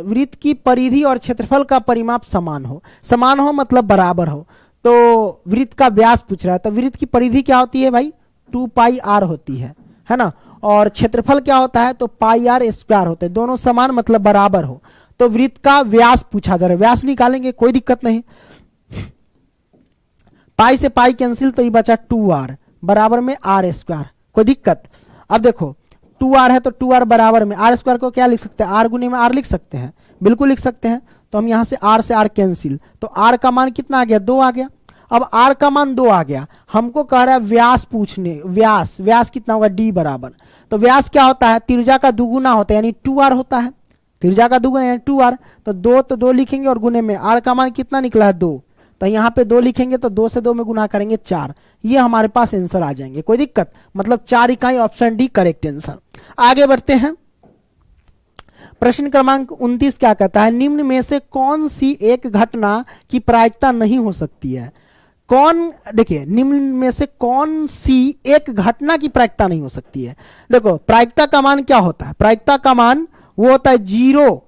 वृत्त की परिधि और क्षेत्रफल का परिमाप समान हो, समान हो मतलब बराबर हो, तो वृत्त का व्यास पूछ रहा है। तो वृत्त की परिधि क्या होती है भाई 2 पाई r होती है ना, और क्षेत्रफल क्या होता है तो पाई r स्क्वायर होता है, दोनों समान मतलब बराबर हो। तो वृत्त का व्यास पूछा जा रहा है, व्यास निकालेंगे कोई दिक्कत नहीं। पाई से पाई कैंसिल तो ये बचा 2r बराबर में r स्क्वायर, कोई दिक्कत। अब देखो 2r है तो 2r बराबर में r स्क्वायर को क्या लिख सकते हैं, r गुने में r लिख सकते हैं, बिल्कुल लिख सकते हैं। तो हम यहां से R कैंसिल, तो R का मान कितना आ गया, 2 आ गया। अब R का मान 2 आ गया, हमको कह रहा है व्यास पूछने, व्यास कितना होगा, D बराबर। तो व्यास क्या होता है, त्रिज्या का दुगुना होता है यानी 2R होता है, त्रिज्या का दुगुना यानी 2R। तो 2 लिखेंगे और गुने में R का मान कितना निकला है, 2, तो यहाँ पे 2 लिखेंगे तो 2 से 2 में गुना करेंगे 4, ये हमारे पास आंसर आ जाएंगे, कोई दिक्कत, मतलब 4 इकाई, ऑप्शन डी करेक्ट आंसर। आगे बढ़ते हैं, प्रश्न क्रमांक 29 क्या कहता है, निम्न में से कौन सी एक घटना की प्रायिकता नहीं हो सकती है। कौन, देखिए निम्न में से कौन सी एक घटना की प्रायिकता नहीं हो सकती है। देखो प्रायिकता का मान क्या होता है, प्रायिकता का मान वो होता है 0,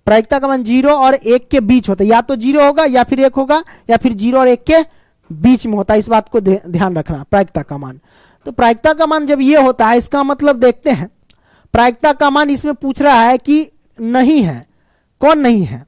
प्रायिकता का मान 0 और 1 के बीच होता है, या तो 0 होगा या फिर 1 होगा, या फिर 0 और 1 के बीच में होता है, इस बात को ध्यान रखना, प्रायिकता का मान। तो प्रायिकता का मान जब ये होता है, इसका मतलब देखते हैं, प्रायिकता का मान इसमें पूछ रहा है कि नहीं है, कौन नहीं है,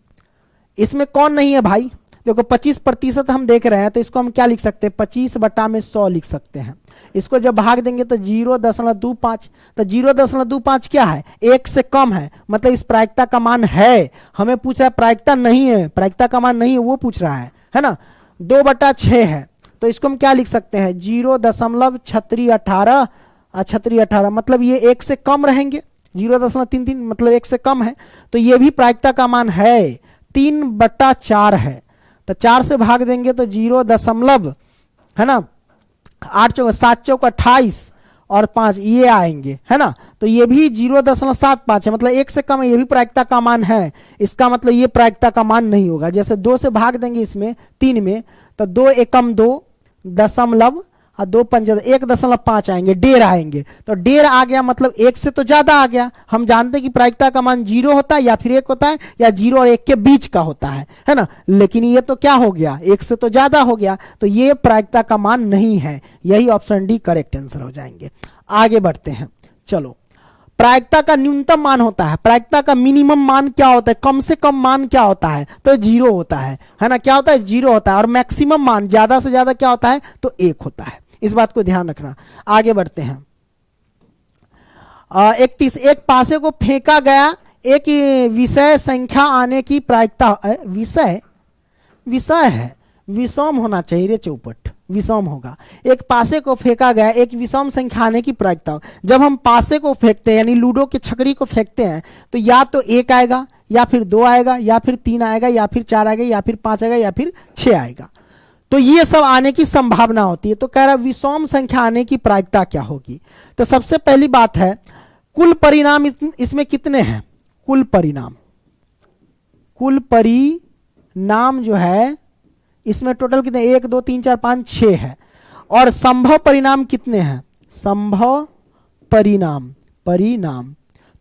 इसमें कौन नहीं है भाई। देखो 25% हम देख रहे हैं, तो इसको हम क्या लिख सकते हैं, 25/100 लिख सकते हैं। इसको जब भाग देंगे तो 0.25, तो 0.25 क्या है, 1 से कम है, मतलब इस प्रायिकता का मान है। हमें पूछ रहा है प्रायिकता नहीं है, प्रायिकता का मान नहीं है वो पूछ रहा है ना। 2/6 है, तो इसको हम क्या लिख सकते हैं, 0.18 मतलब ये 1 से कम रहेंगे, 0.33 मतलब 1 से कम है, तो ये भी प्रायिकता का मान है, 3/4 है। तो 4 से भाग देंगे तो 0 है ना, 8 चौक 7 चौक 28 और 5 ये आएंगे, है ना। तो ये भी 0.75 है, मतलब 1 से कम है, ये भी प्रायिकता का मान है। इसका मतलब ये प्रायिकता का मान नहीं होगा। जैसे 2 से भाग देंगे इसमें 3 में, तो 2 एकम 2 दशमलव और 2 पंज 1.5 आएंगे, 1.5 आएंगे, तो 1.5 आ गया, मतलब 1 से तो ज्यादा आ गया। हम जानते हैं कि प्रायिकता का मान 0 होता है या फिर 1 होता है, या 0 और 1 के बीच का होता है ना। लेकिन ये तो क्या हो गया, 1 से तो ज्यादा हो गया, तो ये प्रायिकता का मान नहीं है, यही ऑप्शन डी करेक्ट आंसर हो जाएंगे। आगे बढ़ते हैं, चलो। प्रायिकता का न्यूनतम मान होता है, प्रायिकता का मिनिमम मान क्या होता है, कम से कम मान क्या होता है, तो 0 होता है ना, क्या होता है, 0 होता है। और मैक्सिमम मान ज्यादा से ज्यादा क्या होता है, तो 1 होता है, इस बात को ध्यान रखना। आगे बढ़ते हैं, 31, एक पासे को फेंका गया, एक विषय संख्या आने की प्रायिकता, विषय है, विषम होना चाहिए रे चौपट, विषम होगा। एक पासे को फेंका गया, एक विषम संख्या आने की प्रायिकता। जब हम पासे को फेंकते हैं यानी लूडो की छकड़ी को फेंकते हैं, तो या तो 1 आएगा, या फिर 2 आएगा, या फिर 3 आएगा, या फिर 4 आएगा, या फिर 5 आएगा, या फिर 6 आएगा। तो ये सब आने की संभावना होती है। तो कह रहा विषम संख्या आने की प्रायिकता क्या होगी। तो सबसे पहली बात है, कुल परिणाम इसमें कितने हैं, कुल परिणाम जो है इसमें टोटल कितने, 1 2 3 4 5 6 है। और संभव परिणाम कितने हैं, संभव परिणाम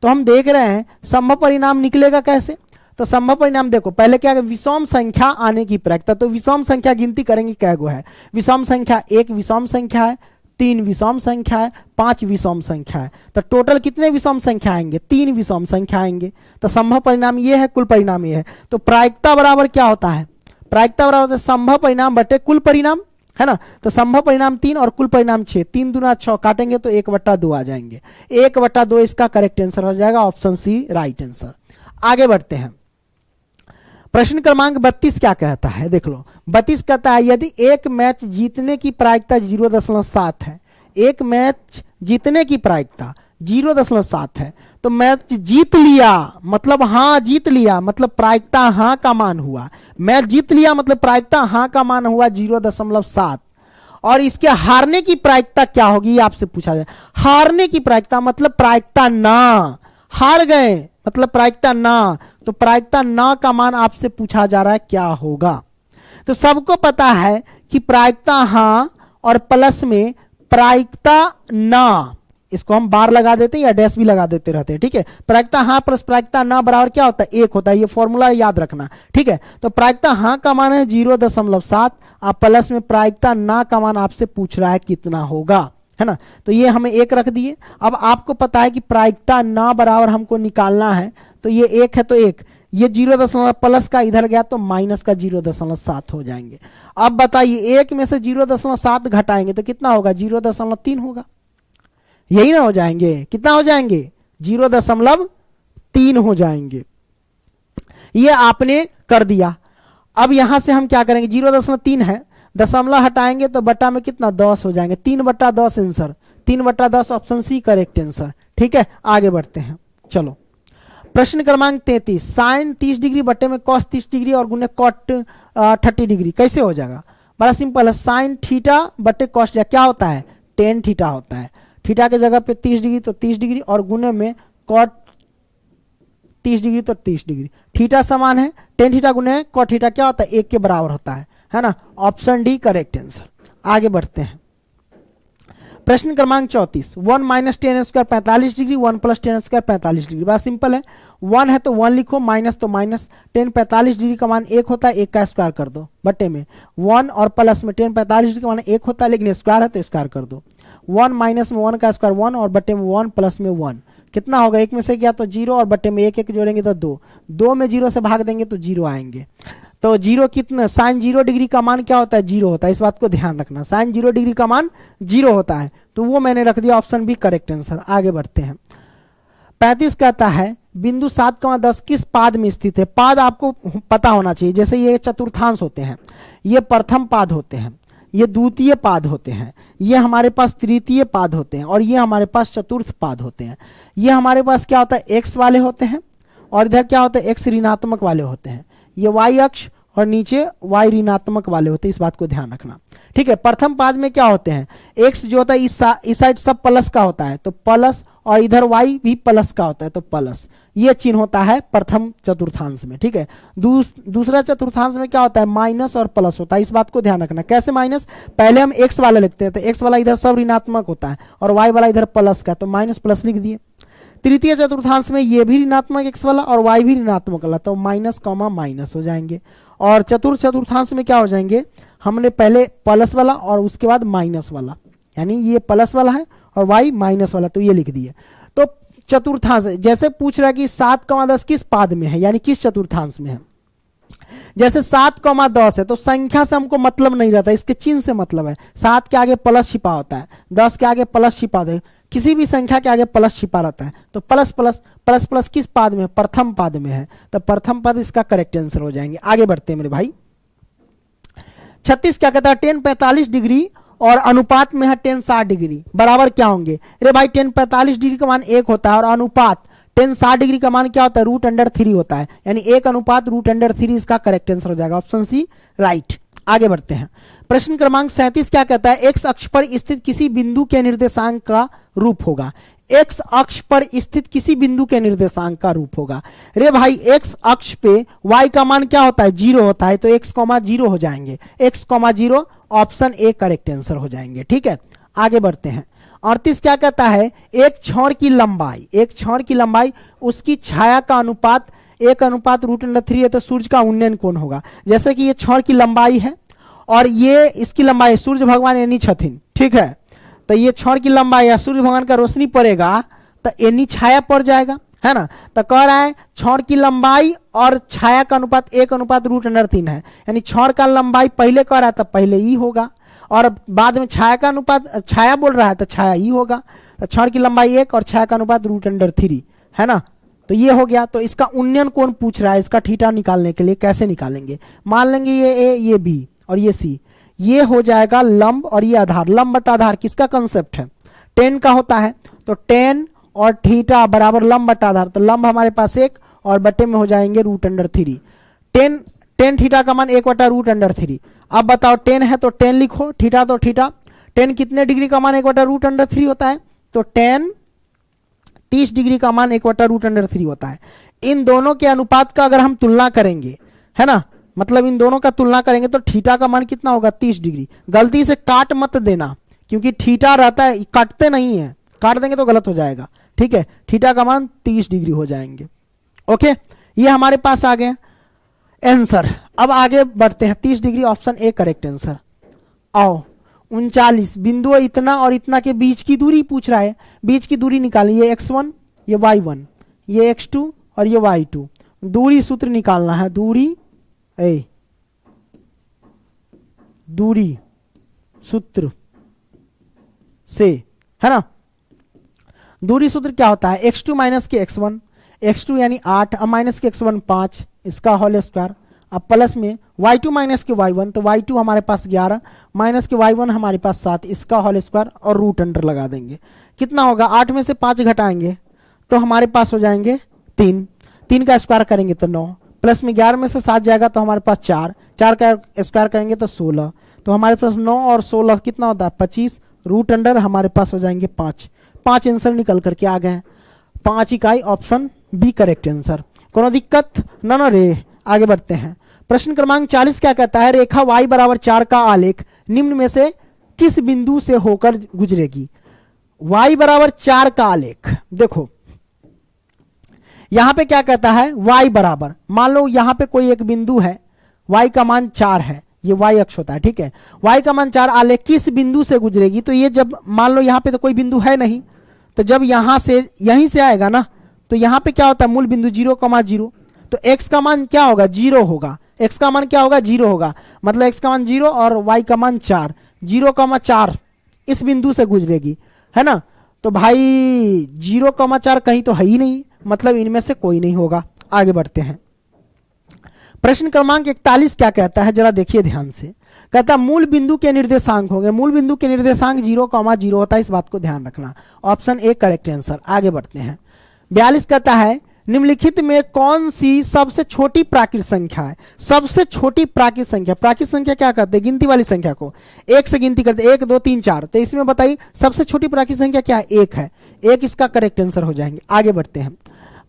तो हम देख रहे हैं संभव परिणाम निकलेगा कैसे। तो संभव परिणाम देखो, पहले क्या है, विषम संख्या आने की प्रायिकता। तो विषम संख्या गिनती करेंगे क्या गो है, विषम संख्या 1 विषम संख्या है, 3 विषम संख्या है, 5 विषम संख्या है। तो टोटल कितने विषम संख्या आएंगे, 3 विषम संख्या आएंगे। तो संभव परिणाम ये है, कुल परिणाम ये है। तो प्रायिकता बराबर क्या होता है, प्रायिकता बराबर होता है संभव परिणाम बटे कुल परिणाम, है ना। तो संभव परिणाम 3 और कुल परिणाम 6, 3 दूना 6 काटेंगे तो 1/2 आ जाएंगे, 1/2 इसका करेक्ट आंसर हो जाएगा, ऑप्शन सी राइट आंसर। आगे बढ़ते हैं, प्रश्न क्रमांक 32 क्या कहता है, देख लो। 32 कहता है, यदि एक मैच जीतने की प्रायिकता 0.7 है, एक मैच जीतने की प्रायिकता 0.7 है, तो मैच जीत लिया मतलब हाँ जीत लिया, मतलब प्रायिकता हाँ का मान हुआ। मैच जीत लिया मतलब प्रायिकता हाँ का मान हुआ 0.7। और इसके हारने की प्रायिकता क्या होगी, आपसे पूछा जाए। हारने की प्रायिकता मतलब प्रायिकता ना, हार गए मतलब प्रायिकता ना, तो प्रायिकता ना का मान आपसे पूछा जा रहा है क्या होगा। तो सबको पता है कि प्रायिकता हाँ और प्लस में प्रायिकता ना, इसको हम बार लगा देते हैं या डैश भी लगा देते रहते हैं, ठीक है। प्रायिकता हाँ प्लस प्रायिकता ना बराबर क्या होता है, 1 होता है, ये फॉर्मूला याद रखना, ठीक है। तो प्रायिकता हाँ का मान है 0.7 और प्लस में प्रायिकता ना का मान आपसे पूछ रहा है कितना होगा, है ना। तो ये हमें 1 रख दिए। अब आपको पता है कि प्रायिकता ना बराबर हमको निकालना है, तो ये 1 है तो 1, ये 0 प्लस का इधर गया तो माइनस का 0.7 हो जाएंगे। अब बताइए 1 में से 0.7 घटाएंगे तो कितना होगा, 0.3 होगा, यही ना हो जाएंगे। कितना हो जाएंगे, 0.3 हो जाएंगे। ये आपने कर दिया। अब यहां से हम क्या करेंगे, 0.3 है, दशमलव हटाएंगे तो बट्टा में कितना 10 हो जाएंगे, 3/10 answer, 3/10 option C correct answer. ठीक है, आगे बढ़ते हैं। चलो प्रश्न क्रमांक 33, साइन 30 डिग्री बट्टे में कॉस 30 डिग्री और गुने कॉट 30 डिग्री कैसे हो जाएगा। बड़ा सिंपल है, साइन थीटा बट्टे कॉस थीटा क्या होता है, टेन थीटा होता है। थीटा के जगह पे 30 डिग्री तो 30 डिग्री और गुने में कॉट 30 डिग्री तो 30 डिग्री। थीटा समान है, टेन थीटा गुने कॉट थीटा क्या होता है, 1 के बराबर होता है ना। Option D correct answer. आगे बढ़ते हैं। प्रश्न क्रमांक 34, 1 minus ten square 45 degree, 1 plus ten square 45 degree. बड़ा सिंपल है, 1 है तो 1 लिखो, माइनस तो माइनस, टेन 45 डिग्री का मान 1 होता है, 1 का स्क्वायर कर दो बट्टे में 1 और प्लस में टेन 45 डिग्री का मान 1 होता है, लेकिन स्क्वायर है तो स्क्वायर कर दो। 1 माइनस में 1 का स्क्वायर 1 और बट्टे में 1 प्लस में 1 कितना होगा, एक में से गया तो 0 और बट्टे में 1 1 जोड़ेंगे तो 2, 2 में 0 से भाग देंगे तो 0 आएंगे। तो 0 कितना, साइन 0 डिग्री का मान क्या होता है, 0 होता है। इस बात को ध्यान रखना, साइन 0 डिग्री का मान 0 होता है, तो वो मैंने रख दिया ऑप्शन बी करेक्ट आंसर। आगे बढ़ते हैं। 35 कहता है बिंदु 7,10 किस पाद में स्थित है। पाद आपको पता होना चाहिए, जैसे ये चतुर्थांश होते हैं, ये प्रथम पाद होते हैं, ये द्वितीय पाद होते हैं, ये हमारे पास तृतीय पाद होते हैं और ये हमारे पास चतुर्थ पाद होते हैं। ये हमारे पास क्या होता है, एक्स वाले होते हैं और इधर क्या होता है, एक्स ऋणात्मक वाले होते हैं। ये वाई अक्ष और नीचे वाई ऋणात्मक वाले होते हैं, इस बात को ध्यान रखना। ठीक है, प्रथम पाद में क्या होते हैं, एक्स जो होता है इस साइड सब प्लस का होता है तो प्लस, और इधर वाई भी प्लस का होता है तो प्लस, ये चिन्ह होता है प्रथम चतुर्थांश में। ठीक है, दूसरा चतुर्थांश में क्या होता है, माइनस और प्लस होता है, इस बात को ध्यान रखना। कैसे माइनस, पहले हम एक्स वाला लिखते हैं तो एक्स वाला इधर सब ऋणात्मक होता है और वाई वाला इधर प्लस का, तो माइनस प्लस लिख दिए। तृतीय चतुर्थांश में ये भी ऋणात्मक एक्स वाला और वाई भी ऋणात्मक वाला, तो माइनस कॉमा माइनस हो जाएंगे। और चतुर्थ चतुर्थांश में क्या हो जाएंगे, हमने पहले प्लस वाला और उसके बाद माइनस वाला, यानी ये प्लस वाला है और वाई माइनस वाला, तो ये लिख दिए। तो चतुर्थांश जैसे पूछ रहा है कि 7,10 किस पाद में है, यानी किस चतुर्थांश में है। जैसे 7,10 है तो संख्या से हमको मतलब नहीं रहता, इसके चिन्ह से मतलब है। 7 के आगे प्लस छिपा होता है, 10 के आगे प्लस छिपा होता है, किसी भी संख्या के आगे प्लस छिपा रहता है। तो प्लस प्लस प्लस प्लस किस पाद में, प्रथम पाद में है, तो प्रथम पद इसका करेक्ट आंसर हो जाएंगे। आगे बढ़ते हैं मेरे भाई। 36 क्या कहता है, टेन 45 डिग्री और अनुपात में है टेन 60 डिग्री, बराबर क्या होंगे। अरे भाई टेन 45 डिग्री का मान 1 होता है और अनुपात टेन 60 डिग्री का मान क्या होता है, √3 होता है, यानी 1 अनुपात √3 इसका करेक्ट आंसर हो जाएगा, ऑप्शन सी राइट। आगे बढ़ते हैं। प्रश्न क्रमांक 37 क्या कहता है, एक्स अक्ष पर स्थित किसी बिंदु के निर्देशांक का रूप होगा। एक्स अक्ष पर स्थित किसी बिंदु के निर्देशांक का रूप होगा। रे भाई एक्स अक्ष पे y का मान क्या होता है, 0 होता है, तो x, 0 हो जाएंगे, x, 0 option A correct answer हो जाएंगे। ठीक है, आगे बढ़ते हैं। 38 क्या कहता है, एक छड़ की लंबाई उसकी छाया का अनुपात 1:√3 है, तो सूर्य का उन्नयन कोण होगा। जैसे कि ये छड़ की लंबाई है और ये इसकी लंबाई, सूर्य भगवान एनी छथिन, ठीक है, तो ये छड़ की लंबाई या सूर्य भगवान का रोशनी पड़ेगा तो एनी छाया पड़ जाएगा, है ना। तो कह रहा है छड़ की लंबाई और छाया का अनुपात 1:√3 है, यानी छड़ का लंबाई पहले कह रहा है तो पहले ई होगा, और बाद में छाया का अनुपात, छाया बोल रहा है तो छाया ई होगा। तो छड़ की लंबाई 1 और छाया का अनुपात √3, है ना, तो ये हो गया। तो इसका उन्नयन कोण पूछ रहा है, इसका थीटा निकालने के लिए कैसे निकालेंगे। मान लेंगे ये ए, ये बी और ये सी, ये हो जाएगा लंब और ये आधार। लंब बटा आधार किसका कंसेप्ट है, टेन का होता है, तो टेन और थीटा बराबर लंब बटा आधार, तो लंब हमारे पास 1 और बटे में हो जाएंगे √3। टेन थीटा का मान 1/√3। अब बताओ टेन है तो टेन लिखो, थीटा तो थीटा। टेन कितने डिग्री का मान 1/√3 होता है, तो टेन 30 डिग्री का मान 1/√3 होता है। इन दोनों के अनुपात का अगर हम तुलना करेंगे, है ना, मतलब इन दोनों का तुलना करेंगे तो थीटा का मान कितना होगा, 30 डिग्री। गलती से काट मत देना, क्योंकि थीटा रहता है, काटते नहीं है, काट देंगे तो गलत हो जाएगा। ठीक है, थीटा का मान 30 डिग्री हो जाएंगे। ओके, ये हमारे पास आ गए आंसर। अब आगे बढ़ते हैं। 30 degree option A correct answer. आओ 39 बिंदु इतना और इतना के बीच की दूरी पूछ रहा है, बीच की दूरी निकालिए। ये x1, ये y1, ये x2 और ये y2। दूरी सूत्र निकालना है, दूरी सूत्र से, है ना। दूरी सूत्र क्या होता है, x2 माइनस के x1, x2 यानी 8, अब माइनस के x1 5, इसका होल स्क्वायर, अब प्लस में y2 माइनस के y1, तो y2 हमारे पास 11 माइनस के y1 हमारे पास 7, इसका होल स्क्वायर और रूट अंडर लगा देंगे। कितना होगा, 8 में से 5 घटाएंगे तो हमारे पास हो जाएंगे 3, 3 का स्क्वायर करेंगे तो 9, प्लस में 11 में से 7 जाएगा तो हमारे पास 4, 4 का स्क्वायर करेंगे तो 16, तो हमारे पास 9 और 16 कितना होता है 25, रूट अंडर हमारे पास हो जाएंगे 5, 5 आंसर निकल करके आ गए। 5 इकाई ऑप्शन बी करेक्ट आंसर। कोनो दिक्कत न रे, आगे बढ़ते हैं। प्रश्न क्रमांक 40 क्या कहता है, रेखा y बराबर 4 का आलेख निम्न में से किस बिंदु से होकर गुजरेगी। y बराबर 4 का आलेख, देखो यहां पे क्या कहता है, y बराबर, मान लो यहां पे कोई एक बिंदु है, y का मान 4 है, ये y अक्ष होता है, ठीक है, y का मान 4, आलेख किस बिंदु से गुजरेगी। तो ये जब मान लो यहां पे तो कोई बिंदु है नहीं, तो जब यहां से यहीं से आएगा ना, तो यहां पे क्या होता है मूल बिंदु 0,0, तो x का मान क्या होगा 0 होगा, x का मान क्या होगा 0 होगा, मतलब x का मान 0 और y का मान 4, 0,4 इस बिंदु से गुजरेगी, है ना। तो भाई 0,4 कहीं तो है ही नहीं, मतलब इनमें से कोई नहीं होगा। आगे बढ़ते हैं। प्रश्न क्रमांक 41 क्या कहता है, जरा देखिए ध्यान से। कहता मूल बिंदु के निर्देशांक होंगे, मूल बिंदु के निर्देशांक 0,0 होता है, इस बात को ध्यान रखना। Option A correct answer. आगे बढ़ते हैं। 42 कहता है निम्नलिखित में कौन सी सबसे छोटी प्राकृत संख्या है। सबसे छोटी प्राकृत संख्या, प्राकृत संख्या क्या कहते हैं, गिनती वाली संख्या को एक से गिनती करते, 1 2 3 4, तो इसमें बताइए सबसे छोटी प्राकृत संख्या क्या है, 1 है, 1 इसका करेक्ट आंसर हो जाएंगे। आगे बढ़ते हैं।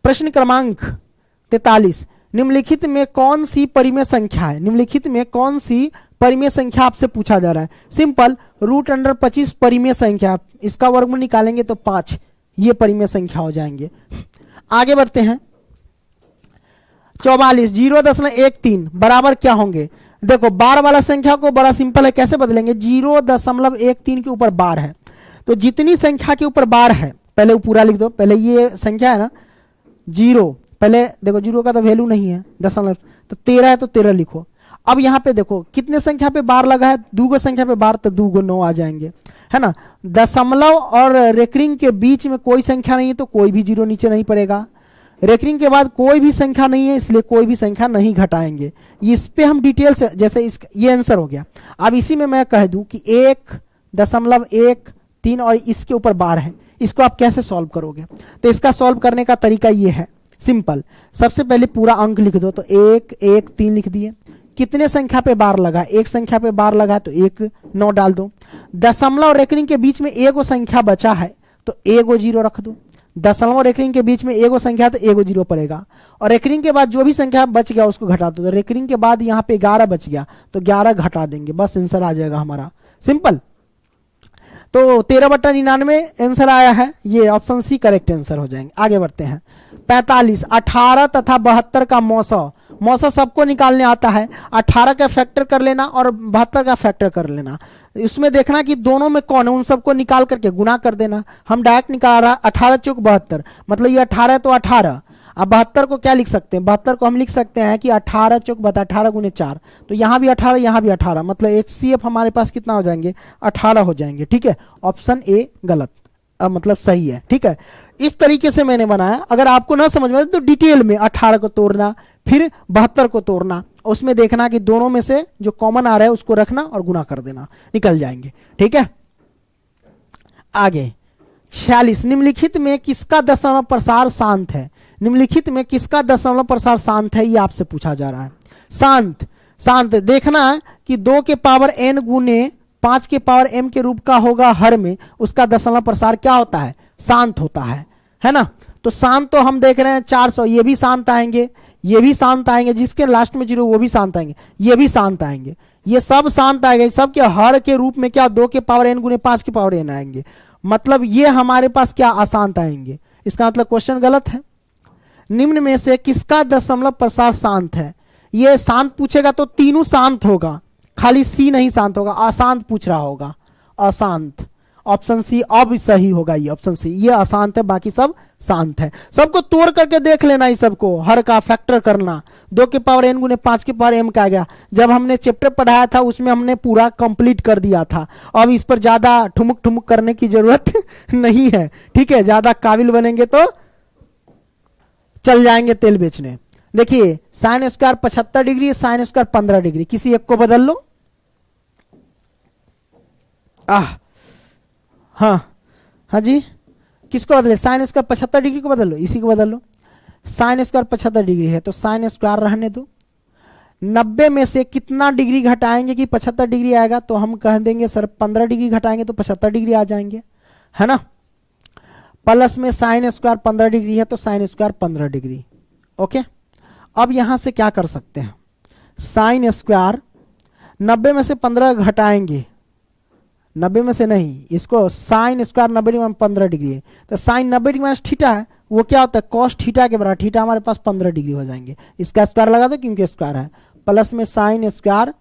प्रश्न क्रमांक 43 निम्नलिखित में कौन सी परिमेय संख्या है, निम्नलिखित में कौन सी परिमेय संख्या आपसे पूछा जा रहा है। सिंपल, रूट अंडर 25 परिमेय संख्या, इसका वर्गमूल निकालेंगे तो 5, ये परिमेय संख्या हो जाएंगे। आगे बढ़ते हैं। 44 0.13 बराबर क्या होंगे। देखो बार वाला संख्या को बड़ा सिंपल है, कैसे बदलेंगे, 0.13 के ऊपर बार है, तो जितनी संख्या के ऊपर बार है पहले वो पूरा लिख दो। पहले ये संख्या है ना 0, पहले देखो 0 का तो वैल्यू नहीं है, दशमलव, तो 13 है तो 13 लिखो। अब यहाँ पे देखो कितने संख्या पे बार लगा है, 2 संख्या पे बार, तो 2 9 आ जाएंगे, है ना। दशमलव और रेकरिंग के बीच में कोई संख्या नहीं है तो कोई भी 0 नीचे नहीं पड़ेगा। रेकरिंग के बाद कोई भी संख्या नहीं है, इसलिए कोई भी संख्या नहीं घटाएंगे। इस पे हम डिटेल से, जैसे ये आंसर हो गया। अब इसी में मैं कह दूं कि 1.13 और इसके ऊपर बार है, इसको आप कैसे सॉल्व करोगे। तो इसका सॉल्व करने का तरीका ये है, सिंपल। सबसे पहले पूरा अंक लिख दो, तो 1 1 3 लिख दिए। कितने संख्या पे बार लगा, एक संख्या पे बार लगा तो 1 9 डाल दो। दशमलव और रेकरिंग के बीच में एगो संख्या बचा है तो एगो 0 रख दो। दशमलव और रेकरिंग के बीच में एगो संख्या तो एगो 0 पड़ेगा, और रेकरिंग के बाद जो भी संख्या बच गया उसको घटा दो। तो रेकरिंग के बाद यहाँ पे 11 बच गया तो 11 घटा देंगे, बस आंसर आ जाएगा हमारा, सिंपल। तो 13/99 आंसर आया है, ये ऑप्शन सी करेक्ट आंसर हो जाएंगे। आगे बढ़ते हैं। 45 18 तथा 72 का मौसा सबको निकालने आता है। 18 का फैक्टर कर लेना और 72 का फैक्टर कर लेना, इसमें देखना कि दोनों में कौन है, उन सबको निकाल करके गुना कर देना। हम डायरेक्ट निकाल रहा 18 चौक 72, मतलब ये 18 है तो 18। अब 72 को क्या लिख सकते हैं, 72 को हम लिख सकते हैं कि 18 चौक 18 गुने 4, तो यहाँ भी 18 यहाँ भी 18, मतलब HCF हमारे पास कितना हो जाएंगे 18 हो जाएंगे, ठीक है। ऑप्शन ए गलत, मतलब सही है, ठीक है। इस तरीके से मैंने बनाया। अगर आपको ना समझ में तो डिटेल में 18 को तोड़ना, फिर 72 को तोड़ना, उसमें देखना कि दोनों में से जो कॉमन आ रहा है उसको रखना और गुना कर देना, निकल जाएंगे, ठीक है। आगे 46 निम्नलिखित में किसका दशमलव प्रसार शांत है। निम्नलिखित में किसका दशमलव प्रसार शांत है, ये आपसे पूछा जा रहा है। शांत देखना है कि 2 के पावर n गुने 5 के पावर m के रूप का होगा हर में, उसका दशमलव प्रसार क्या होता है, शांत होता है ना। तो शांत तो हम देख रहे हैं 400, ये भी शांत आएंगे, ये भी शांत आएंगे, जिसके लास्ट में 0 वो भी शांत आएंगे, ये भी शांत आएंगे, ये सब शांत आएंगे। सब के हर के रूप में क्या 2 के पावर n गुने 5 के पावर n आएंगे, मतलब ये हमारे पास क्या अशांत आएंगे। इसका मतलब क्वेश्चन गलत है। निम्न में से किसका दशमलव प्रसार शांत है, ये शांत पूछेगा तो तीनों शांत होगा, खाली सी नहीं शांत होगा, अशांत पूछ रहा होगा, अशांत। ऑप्शन सी अब सही होगा, ये ऑप्शन सी, ये अशांत है, बाकी सब शांत है। सबको तोड़ करके देख लेना, इस सबको हर का फैक्टर करना। 2 के पावर n गुने 5 के पावर m का आ गया, जब हमने चैप्टर पढ़ाया था उसमें हमने पूरा कंप्लीट कर दिया था। अब इस पर ज्यादा ठुमुक करने की जरूरत नहीं है, ठीक है। ज्यादा काबिल बनेंगे तो चल जाएंगे तेल बेचने, देखिए sine square 75 degree, sine square 15 degree, किसी एक को बदल लो। हाँ हाँ जी, किसको बदले? साइन स्क्वायर 75 डिग्री को बदल लो, इसी को बदल लो। साइन स्क्वायर 75 डिग्री है तो साइन स्क्वायर रहने दो। 90 में से कितना डिग्री घटाएंगे कि 75 डिग्री आएगा? तो हम कह देंगे सर 15 डिग्री घटाएंगे तो 75 डिग्री आ जाएंगे, है ना। प्लस में साइन स्क्वायर 15 डिग्री है तो साइन स्क्वायर 15 डिग्री। ओके, अब यहां से क्या कर सकते हैं? साइन स्क्वायर 90 में से 15 घटाएंगे, 90 में से नहीं, इसको साइन स्क्वायर 90 में 15 डिग्री है तो साइन 90 डिग्री माइनस थीटा है, वो क्या होता है? कॉस थीटा के बराबर। थीटा हमारे पास 15 डिग्री हो जाएंगे, इसका स्क्वायर लगा दो क्योंकि स्क्वायर है। प्लस में साइन स्क्वायर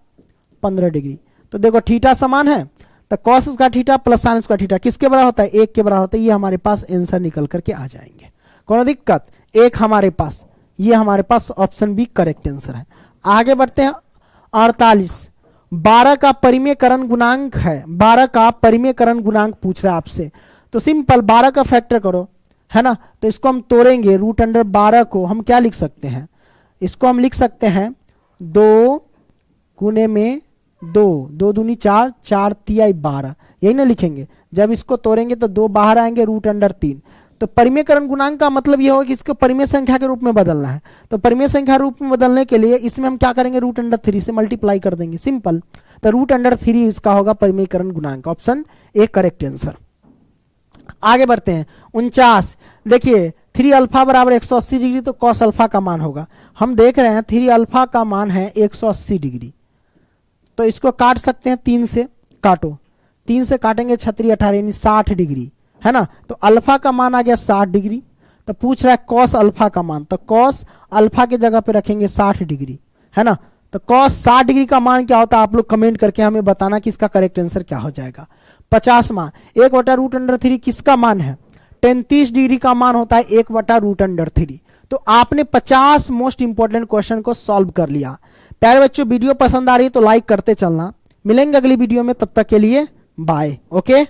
15 डिग्री, तो देखो थीटा समान है तो cos square theta plus sine square theta किसके बराबर होता है? 1 के बराबर होता है। ये हमारे पास आंसर निकल करके आ जाएंगे, कोई दिक्कत? एक हमारे पास, ये हमारे पास ऑप्शन बी करेक्ट आंसर है। आगे बढ़ते हैं 48। 12 का परिमेयकरण गुणांक है, 12 का परिमेयकरण गुणांक पूछ रहा है आपसे, तो सिंपल 12 का फैक्टर करो, है ना। तो इसको हम तोड़ेंगे, रूट अंडर 12 को हम क्या लिख सकते हैं? इसको हम लिख सकते हैं 2 गुने में 2, 2 दूनी 4, 4 तिहाई 12, यही ना लिखेंगे। जब इसको तोड़ेंगे तो 2 बाहर आएंगे, रूट अंडर 3। तो परिमेयकरण गुणांक का मतलब यह होगा कि इसको परिमेय संख्या के रूप में बदलना है। तो परिमेय संख्या रूप में बदलने के लिए इसमें हम क्या करेंगे? रूट अंडर 3 से मल्टीप्लाई कर देंगे, सिंपल। तो रूट अंडर 3 इसका होगा परिमेयकरण गुणांक, ऑप्शन ए करेक्ट आंसर। आगे बढ़ते हैं 49। देखिए 3 अल्फा बराबर 180 डिग्री, तो कॉस अल्फा का मान होगा। हम देख रहे हैं 3 अल्फा का मान है 180 डिग्री, तो इसको काट सकते हैं 3 से, काटो, 3 से काटेंगे 36 18 यानी 60 डिग्री, है ना। तो अल्फा का मान आ गया 60 डिग्री। तो पूछ रहा है कॉस अल्फा का मान, तो कॉस अल्फा के जगह पे रखेंगे 60 डिग्री, है ना। तो कॉस 60 डिग्री का मान क्या होता है? आप लोग कमेंट करके हमें बताना कि इसका करेक्ट आंसर क्या हो जाएगा। 50वां 1/√3 किसका मान है? 33 डिग्री का मान होता है 1/√3। तो आपने 50 मोस्ट इंपोर्टेंट क्वेश्चन को सॉल्व कर लिया। प्यारे बच्चों, वीडियो पसंद आ रही है तो लाइक करते चलना। मिलेंगे अगली वीडियो में, तब तक के लिए बाय। ओके।